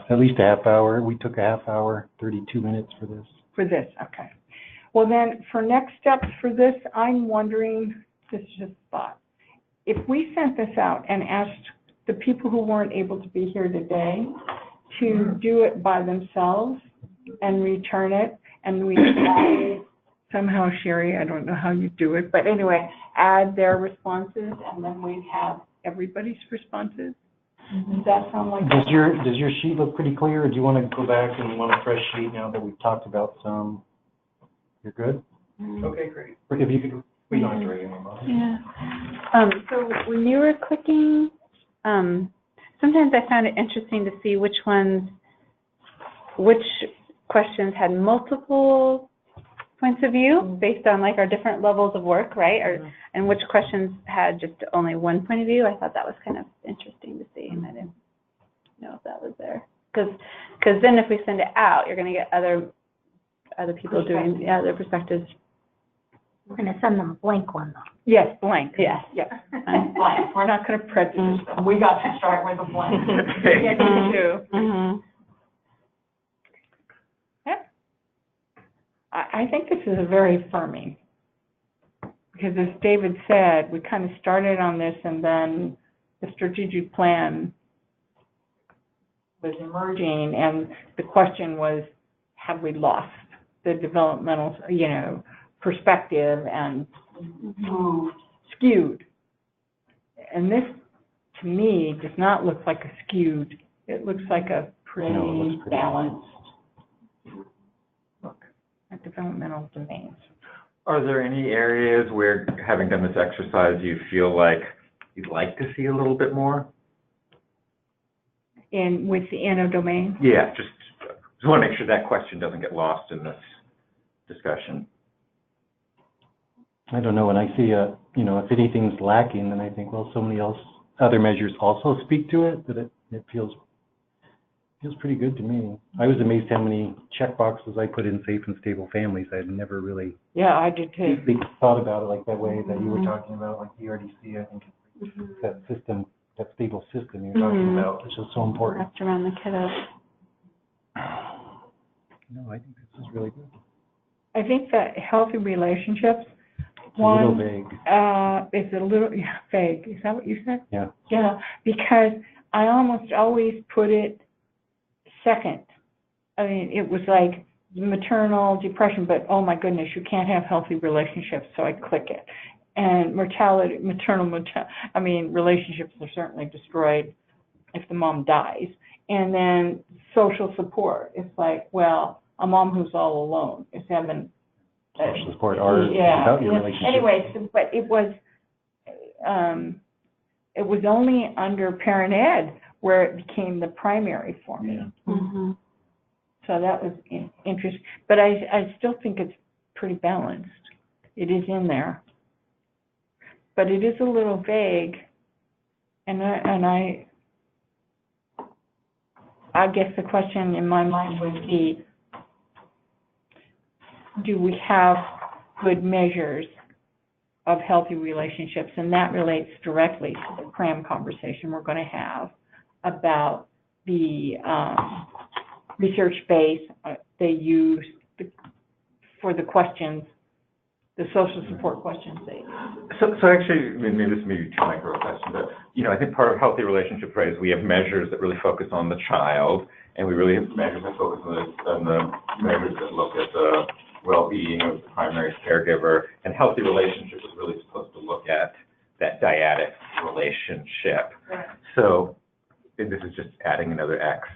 At least a half hour. We took a half hour, 32 minutes for this. For this, okay. Well, then, for next steps for this, I'm wondering, this is just a thought, if we sent this out and asked the people who weren't able to be here today to do it by themselves and return it, and we added somehow, Sherry, I don't know how you do it, but anyway, add their responses, and then we'd have everybody's responses. Does that sound like? Does your sheet look pretty clear, or do you want to go back and want a fresh sheet now that we've talked about some? You're good? Okay, great. If you could, we don't have to write anymore. Yeah. So when you were clicking, sometimes I found it interesting to see which questions had multiple points of view based on like our different levels of work, right? And which questions had just only one point of view. I thought that was kind of interesting to see, and I didn't know if that was there. Because then if we send it out, you're going to get other people doing their perspectives. We're going to send them a blank one, though. Yes, blank. Yes. Yes. Blank. We're not going to prejudice them. We got to start with a blank. Yeah, me too. Mm-hmm. I think this is very affirming, because as David said, we kind of started on this, and then the strategic plan was emerging, and the question was, have we lost the developmental, perspective and moved, skewed? And this, to me, does not look like a skewed. It looks like a pretty balanced look at developmental domains. Are there any areas where, having done this exercise, you feel like you'd like to see a little bit more? Within a domain? Yeah, just want to make sure that question doesn't get lost in this discussion. I don't know, when I see if anything's lacking, then I think, well, so many other measures also speak to it, that it feels pretty good to me. I was amazed how many check boxes I put in safe and stable families. I had never really I did too. thought about it like that way that you were talking about, like the RDC. I think that system, that stable system you're talking about, which is so important. Wrapped around the kiddo. No, I think this is really good. I think that healthy relationships, It's a little vague. It's a little vague. Is that what you said? Yeah. Yeah, because I almost always put it second. I mean, it was like maternal depression, but oh my goodness, you can't have healthy relationships, so I click it. And relationships are certainly destroyed if the mom dies. And then social support, it's like, well, a mom who's all alone is having Social support or yeah. about your relationship. Anyway, but it was only under parent ed where it became the primary for me. Yeah. Mm-hmm. So that was interesting. But I still think it's pretty balanced. It is in there. But it is a little vague. And I guess the question in my mind would be, do we have good measures of healthy relationships? And that relates directly to the cram conversation we're going to have about the research base they use for the questions, the social support questions they use. So actually, maybe this may be too micro a question, but, I think part of healthy relationships, right, is we have measures that really focus on the child, and we really have measures that focus on the measures that look at the well-being of the primary caregiver, and healthy relationship is really supposed to look at that dyadic relationship. Right. So, and this is just adding another X.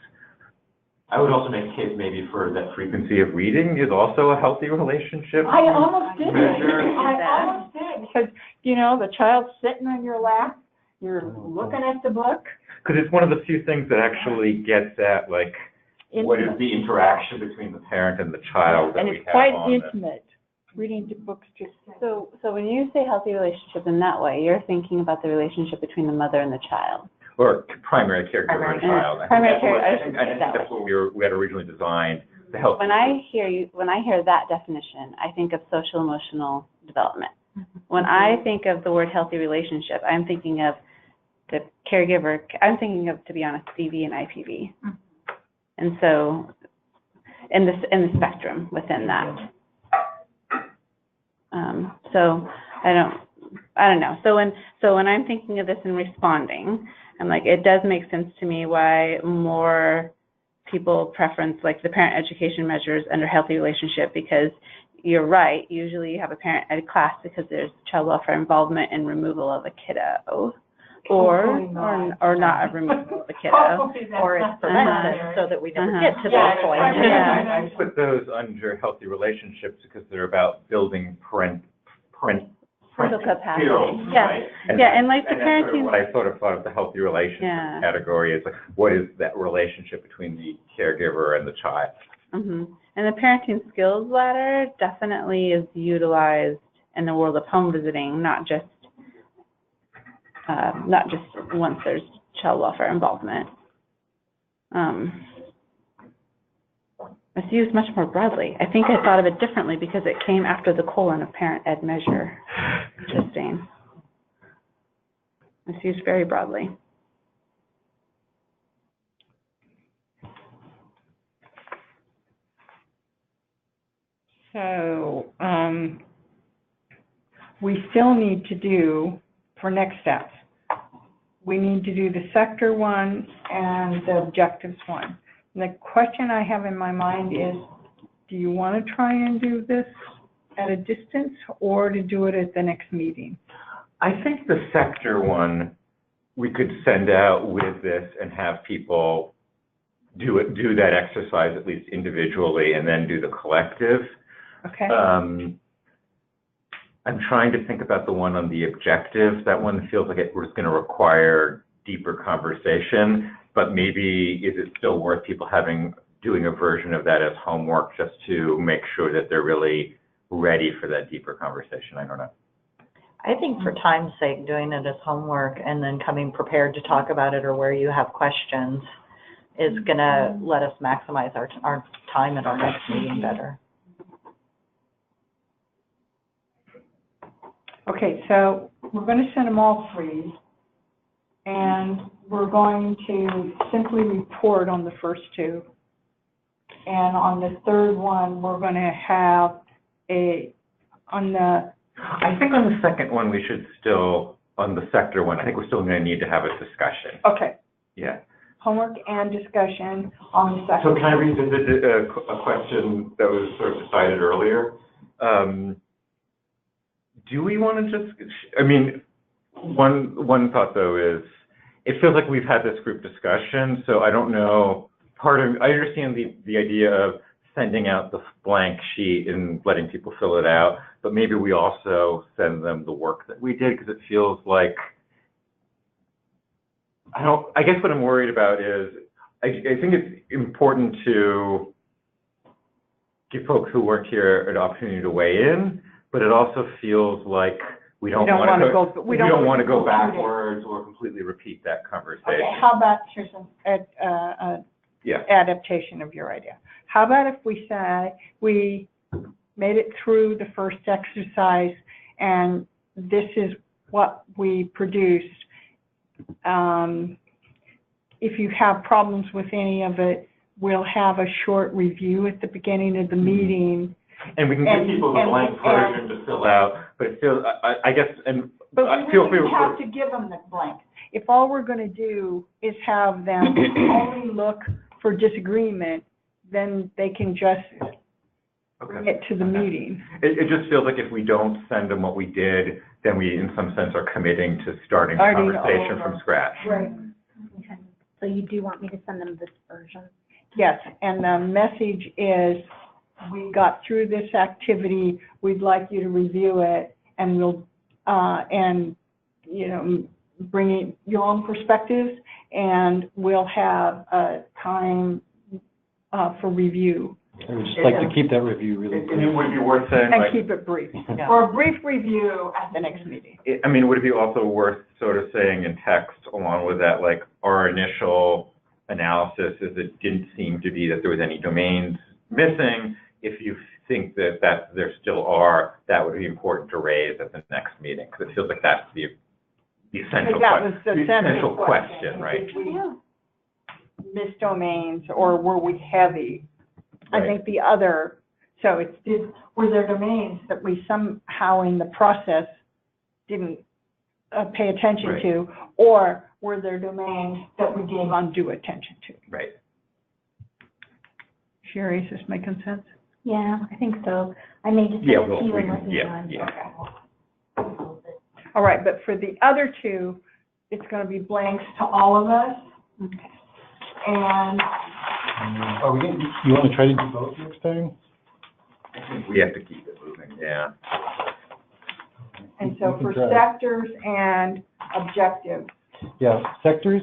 I would also make a case maybe for that frequency of reading is also a healthy relationship. I almost did. Measure. I almost did, because, the child's sitting on your lap, you're looking at the book. Because it's one of the few things that actually gets at, like, what is the interaction between the parent and the child that And we it's have quite on this? intimate. Reading the books just. So when you say healthy relationship in that way, you're thinking about the relationship between the mother and the child. Or primary caregiver and child. Primary I think caregiver, that's what we had originally designed, the health. When I hear that definition, I think of social emotional development. When I think of the word healthy relationship, I'm thinking of the caregiver, I'm thinking of, to be honest, CV and IPV. And so, in the spectrum within that. So I don't know. So when I'm thinking of this and responding, I'm like, it does make sense to me why more people preference like the parent education measures under healthy relationship, because you're right. Usually you have a parent ed class because there's child welfare involvement in removal of a kiddo. Or not a removal of a kiddo. Or it's prevented so that we never get to that point. I put those under healthy relationships because they're about building parental capacity. skills, Yes. right? And like the that's sort of parenting. what I sort of thought of the healthy relationship category is, like, what is that relationship between the caregiver and the child? Mm-hmm. And the parenting skills ladder definitely is utilized in the world of home visiting, not just once there's child welfare involvement. It's used much more broadly. I think I thought of it differently because it came after the colon of parent ed measure. Interesting. It's used very broadly. So, we still need to do, for next steps, we need to do the sector one and the objectives one. And the question I have in my mind is, do you want to try and do this at a distance or to do it at the next meeting? I think the sector one, we could send out with this and have people do that exercise at least individually and then do the collective. Okay. I'm trying to think about the one on the objective. That one feels like it was going to require deeper conversation, but maybe is it still worth people doing a version of that as homework just to make sure that they're really ready for that deeper conversation? I don't know. I think for time's sake, doing it as homework and then coming prepared to talk about it or where you have questions is going to let us maximize our time at our next meeting better. Okay, so we're going to send them all three, and we're going to simply report on the first two. And on the third one, we're going to have I think on the second one, we should still, on the sector one, I think we're still going to need to have a discussion. Okay. Yeah. homework and discussion on the second. So can I revisit a question that was sort of decided earlier? Do we want to just, I mean, one thought though is, it feels like we've had this group discussion, so I don't know, I understand the idea of sending out the blank sheet and letting people fill it out, but maybe we also send them the work that we did, because it feels like, I guess what I'm worried about is, I think it's important to give folks who weren't here an opportunity to weigh in, but it also feels like we don't want to go backwards or completely repeat that conversation. Okay, how about, here's an adaptation of your idea. How about if we say we made it through the first exercise and this is what we produced. If you have problems with any of it, we'll have a short review at the beginning of the meeting. And we can give people the blank version to fill out, but it feels, I guess, but we really have to give them the blank. If all we're going to do is have them only look for disagreement, then they can just bring it to the meeting. It just feels like if we don't send them what we did, then we, in some sense, are committing to starting the conversation from scratch. Right. Okay. So you do want me to send them this version? Yes, and the message is, we got through this activity, we'd like you to review it, and we'll, and, you know, bring in your own perspectives, and we'll have a time for review. I would just like to keep that review really brief. And it would be worth saying, And like, keep it brief, or a brief review at the next meeting. I mean, would it be also worth sort of saying in text along with that, like, our initial analysis is it didn't seem to be that there was any domains missing. If you think that there still are, that would be important to raise at the next meeting, because it feels like that's the essential, essential question, right? Did we miss domains, or were we heavy? Right. I think the other, so were there domains that we somehow in the process didn't pay attention to, or were there domains that we gave undue attention to? Right. Sherry, is this making sense? Yeah, I think so. I may just send it to you and let you know. Yeah. All right, but for the other two, it's going to be blanks to all of us. Okay. And Are we going you want to try to do both next time? I think we have to keep it moving, yeah. And so We for can try. sectors and objectives, Yeah, sectors,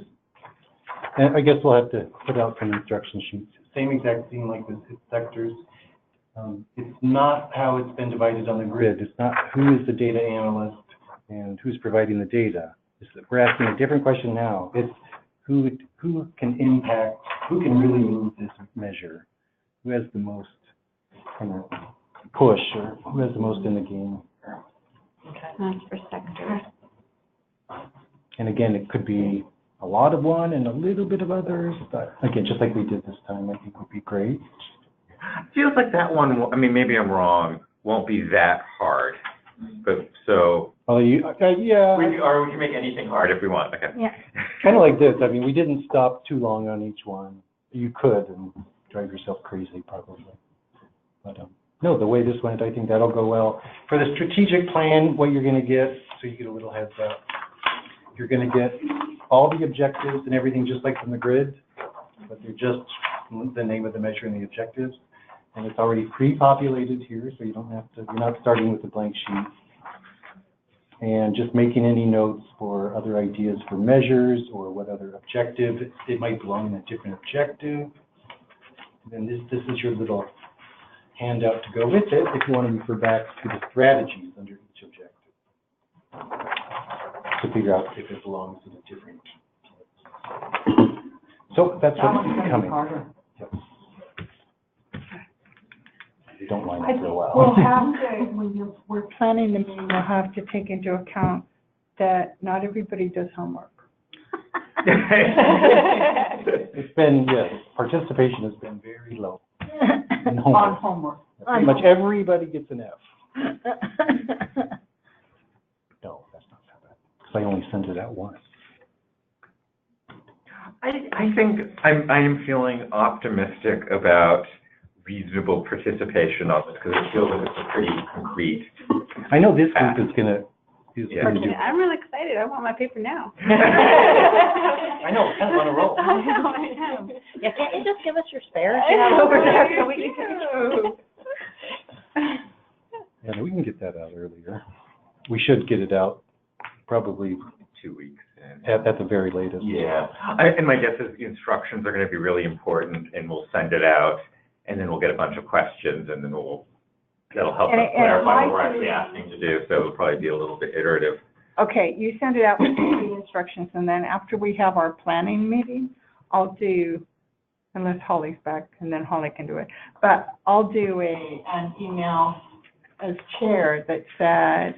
and I guess we'll have to put out some instruction sheets. Same exact thing like this, it's sectors. It's not how it's been divided on the grid. It's not who is the data analyst and who's providing the data. We're asking a different question now. It's who can impact, who can really move this measure, who has the most kind of push, or who has the most in the game. That's for sectors. And again, it could be a lot of one and a little bit of others, but again, just like we did this time, I think would be great. Feels like that one, I mean, maybe I'm wrong, won't be that hard, but so. Well, yeah. Or we can make anything hard if we want, okay. Yeah. Kind of like this, I mean, we didn't stop too long on each one. You could and drive yourself crazy probably. But no, the way this went, I think that'll go well. For the strategic plan, what you're going to get, so you get a little heads up, you're going to get all the objectives and everything just like from the grid, but they're just the name of the measure and the objectives. And it's already pre-populated here, so you don't have to, you're not starting with a blank sheet. And just making any notes for other ideas for measures or what other objective, it might belong in a different objective. And then this is your little handout to go with it if you want to refer back to the strategies under each objective to figure out if it belongs in a different. So that's what's coming. Yep. You don't line up real well. we'll have to, when we're planning the meeting, we'll have to take into account that not everybody does homework. It's been, yes, participation has been very low. On homework. Pretty much everybody gets an F. No, that's not so bad, because I only sent it out once. I think I am feeling optimistic about reasonable participation on this, because it feels like it's a pretty concrete. I know this group is gonna do. I'm really excited. I want my paper now. I know, kind of on a roll. I know, I am. Yeah, can't you just give us your spares you have over there so we can Yeah, no, we can get that out earlier. We should get it out probably 2 weeks. at the very latest. Yeah, and my guess is the instructions are gonna be really important, and we'll send it out, and then we'll get a bunch of questions, and then that'll help us clarify what we're actually asking to do, so it'll probably be a little bit iterative. Okay, you send it out with the instructions, and then after we have our planning meeting, I'll do, unless Holly's back, and then Holly can do it, but I'll do an email as chair that says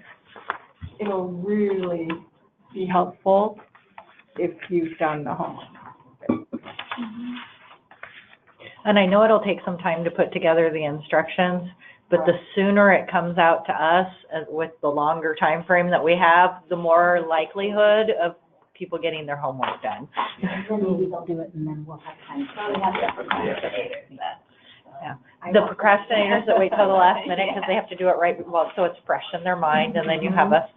it'll really be helpful if you've done the homework. And I know it'll take some time to put together the instructions, but the sooner it comes out to us, with the longer time frame that we have, the more likelihood of people getting their homework done. And then maybe they'll do it and then we'll have time. So we have that procrastinators. Yeah. The procrastinators that wait till the last minute because they have to do it right, well, so it's fresh in their mind, and then you have us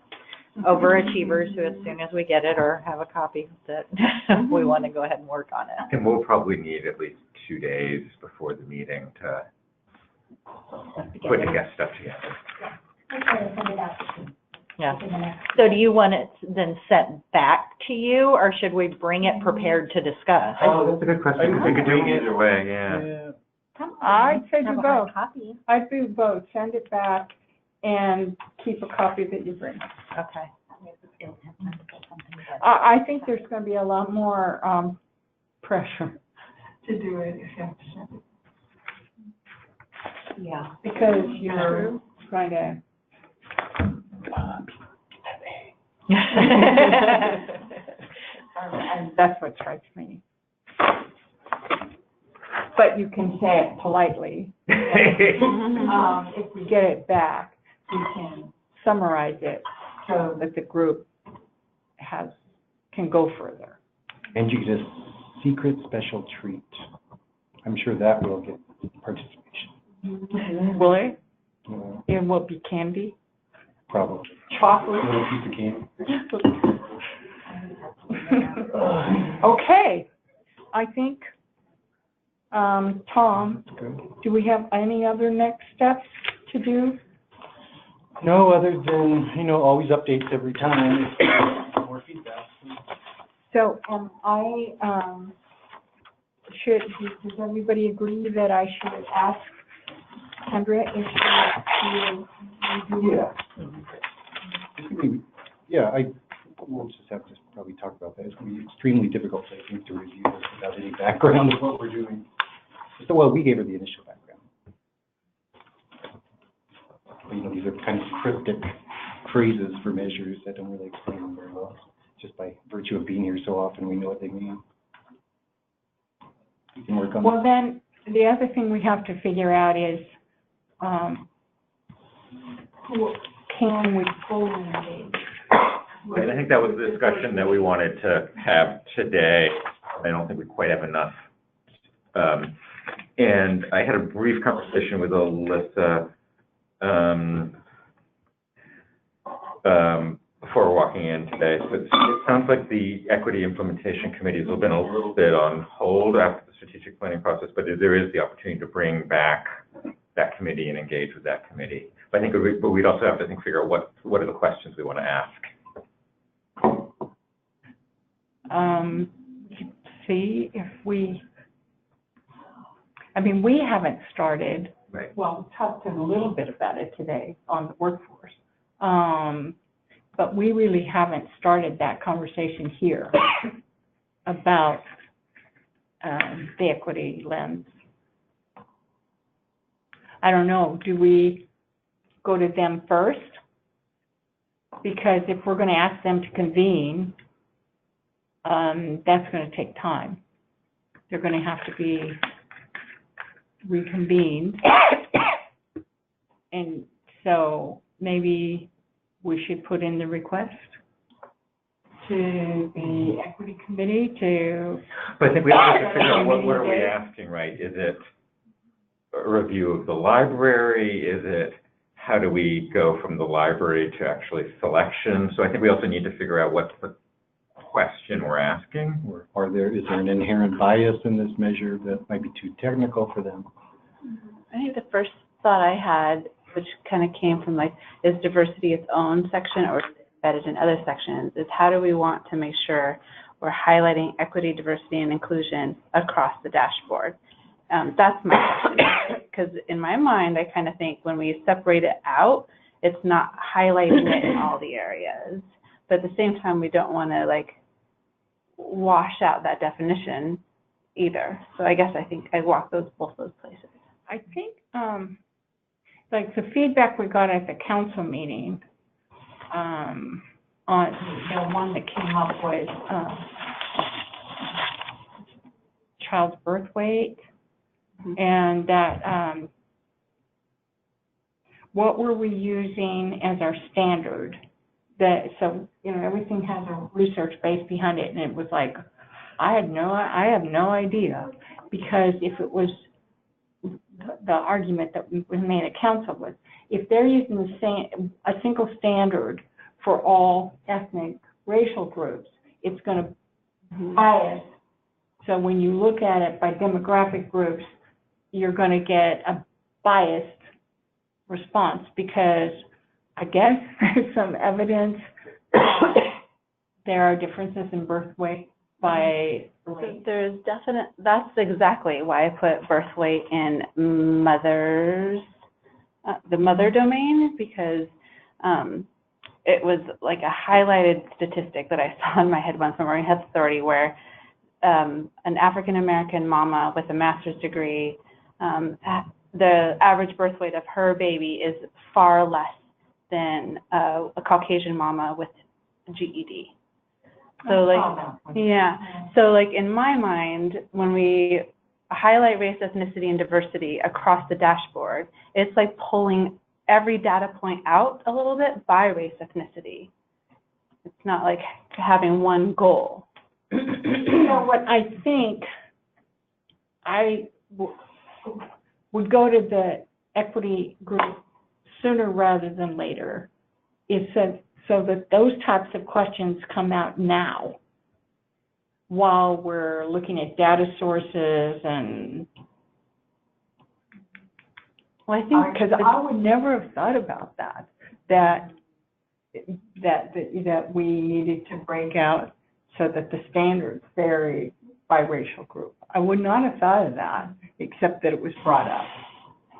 overachievers who, as soon as we get it or have a copy, that we want to go ahead and work on it. And we'll probably need at least 2 days before the meeting to put stuff together. Okay, send it out. Yeah. In the next- So do you want it then sent back to you, or should we bring it prepared to discuss? Oh, that's a good question. We could do it either way, yeah. I'd say do Have a hard both. copy. I'd do both, send it back and keep a copy that you bring. Okay. I think there's gonna be a lot more, pressure to do it if you have to send it. Yeah. Because you're going to. And that's what strikes me. But you can say it politely. If we get it back, we can summarize it so that the group can go further. And you get a secret special treat. I'm sure that will get participation. Will it? Yeah, It will be candy? probably. Chocolate? A little piece of candy. Okay, I think, Tom, Good. do we have any other next steps to do? No, other than, always updates every time. More feedback. So, does everybody agree that I should ask Kendra if she will review? Yeah, we'll just have to probably talk about that. It's going to be extremely difficult, I think, to review this without any background of what we're doing. So, well, we gave her the initial background. But, these are kind of cryptic phrases for measures that don't really explain them very well. Just by virtue of being here so often, we know what they mean. You can work on Well, then, the other thing we have to figure out is, can we fully engage? Right, I think that was the discussion that we wanted to have today. I don't think we quite have enough. And I had a brief conversation with Alyssa before walking in today. So it sounds like the Equity Implementation Committees have been a little bit on hold after the strategic planning process, but there is the opportunity to bring back that committee and engage with that committee. But I think we'd also have to figure out what are the questions we want to ask. See if we haven't started. Right. Well, we talked a little bit about it today on the workforce. But we really haven't started that conversation here about the equity lens. I don't know, do we go to them first? Because if we're going to ask them to convene, that's going to take time. They're going to have to be reconvened. And so maybe we should put in the request to the equity committee to, But I think we have to figure out what are we asking, right? Is it a review of the library? Is it, how do we go from the library to actually selection? So I think we also need to figure out what's the question we're asking. Or is there an inherent bias in this measure that might be too technical for them? I think the first thought I had, which kind of came from like, is diversity its own section or is it embedded in other sections, is how do we want to make sure we're highlighting equity, diversity, and inclusion across the dashboard? That's my question, because in my mind, I kind of think when we separate it out, it's not highlighting it in all the areas. But at the same time, we don't want to like wash out that definition either. So I guess I think I walk both those places. I think, like the feedback we got at the council meeting, on the one that came up with, child's birth weight, and that, what were we using as our standard? That, so, you know, everything has a research base behind it, and it was like, I have no idea, because if it was, the argument that was made at council was, if they're using a single standard for all ethnic, racial groups, it's going to bias. So when you look at it by demographic groups, you're going to get a biased response, because I guess there's some evidence there are differences in birth weight by race. So there's that's exactly why I put birth weight in mothers, the mother domain, because it was like a highlighted statistic that I saw in my Head One Memorial Health Authority where an African-American mama with a master's degree, the average birth weight of her baby is far less than a Caucasian mama with a GED. So like, yeah, so like in my mind, when we highlight race, ethnicity, and diversity across the dashboard, it's like pulling every data point out a little bit by race, ethnicity. It's not like having one goal. You know what, I think I would go to the equity group sooner rather than later, is so that those types of questions come out now while we're looking at data sources and, well, I think, because I would never have thought about that we needed to break out so that the standards vary by racial group. I would not have thought of that, except that it was brought up.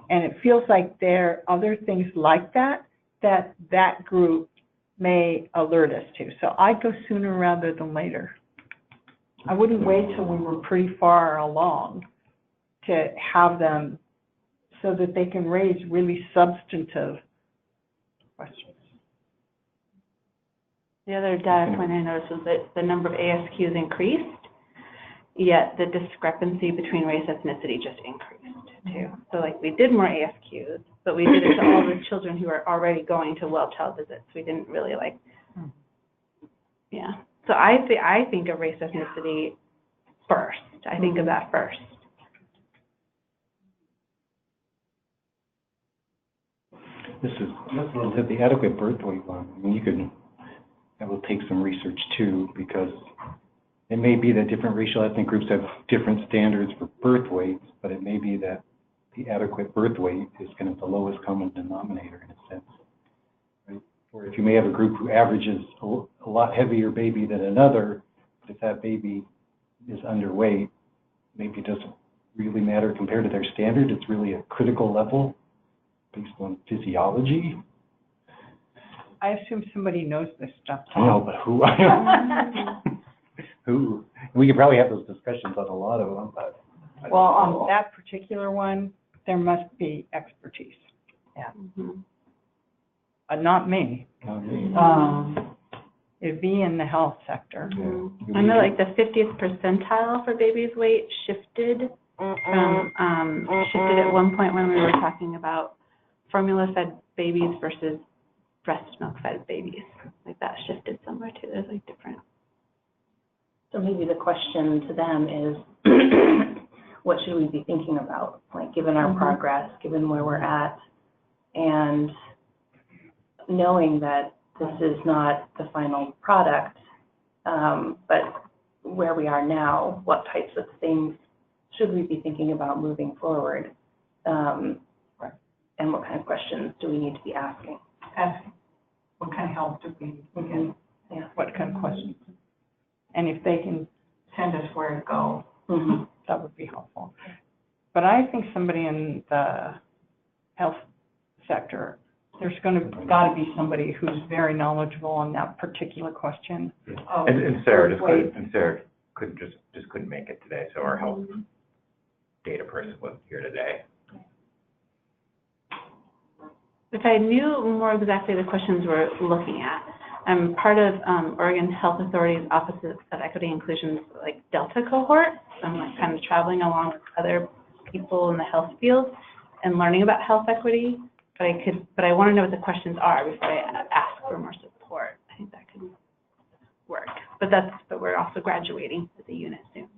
And it feels like there are other things like that group may alert us to. So I'd go sooner rather than later. I wouldn't wait till we were pretty far along to have them so that they can raise really substantive questions. The other data point I noticed was that the number of ASQs increased, yet the discrepancy between race and ethnicity just increased too. So like we did more ASQs, but we did it to all the children who are already going to well child visits. We didn't really like, yeah. So I think of race ethnicity first. I think of that first. This is the adequate birth weight one. I mean, that will take some research too, because it may be that different racial ethnic groups have different standards for birth weights, but it may be that the adequate birth weight is kind of the lowest common denominator in a sense, right? Or if you may have a group who averages a lot heavier baby than another, but if that baby is underweight, maybe it doesn't really matter compared to their standard. It's really a critical level based on physiology. I assume somebody knows this stuff. I know, but who? Who? We could probably have those discussions on a lot of them, but. Well, on that particular one, there must be expertise. Yeah. Not me. Not me. It'd be in the health sector. Mm-hmm. I know like the 50th percentile for baby's weight shifted shifted at one point when we were talking about formula-fed babies versus breast milk-fed babies. Like that shifted somewhere too. There's like different So maybe the question to them is, what should we be thinking about? Like, given our progress, given where we're at, and knowing that this is not the final product, but where we are now, what types of things should we be thinking about moving forward? And what kind of questions do we need to be asking? What kind of help do we need to get? Yeah. What kind of questions? And if they can Send us where to go. that would be helpful. But I think somebody in the health sector, there's gotta be somebody who's very knowledgeable on that particular question. And Sarah couldn't make it today, so our health data person wasn't here today. If I knew more exactly the questions we're looking at, I'm part of Oregon Health Authority's Office of Equity and Inclusion's like Delta cohort. So I'm like kind of traveling along with other people in the health field and learning about health equity. But I want to know what the questions are before I ask for more support. I think that could work. But we're also graduating as a unit soon.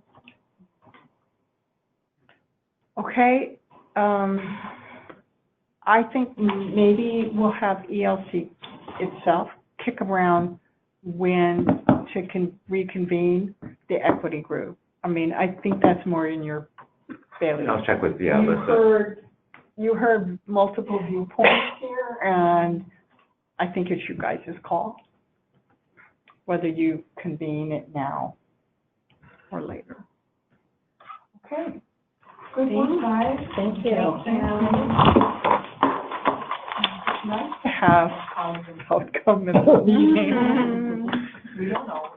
Okay, I think maybe we'll have ELC itself kick around when to reconvene the equity group. I mean, I think that's more in your bailiwick. I'll check with Lisa. You heard multiple viewpoints here, and I think it's you guys' call, whether you convene it now or later. Okay. Good one, guys. Thank you. Nice to have outcome in the meeting. We don't know.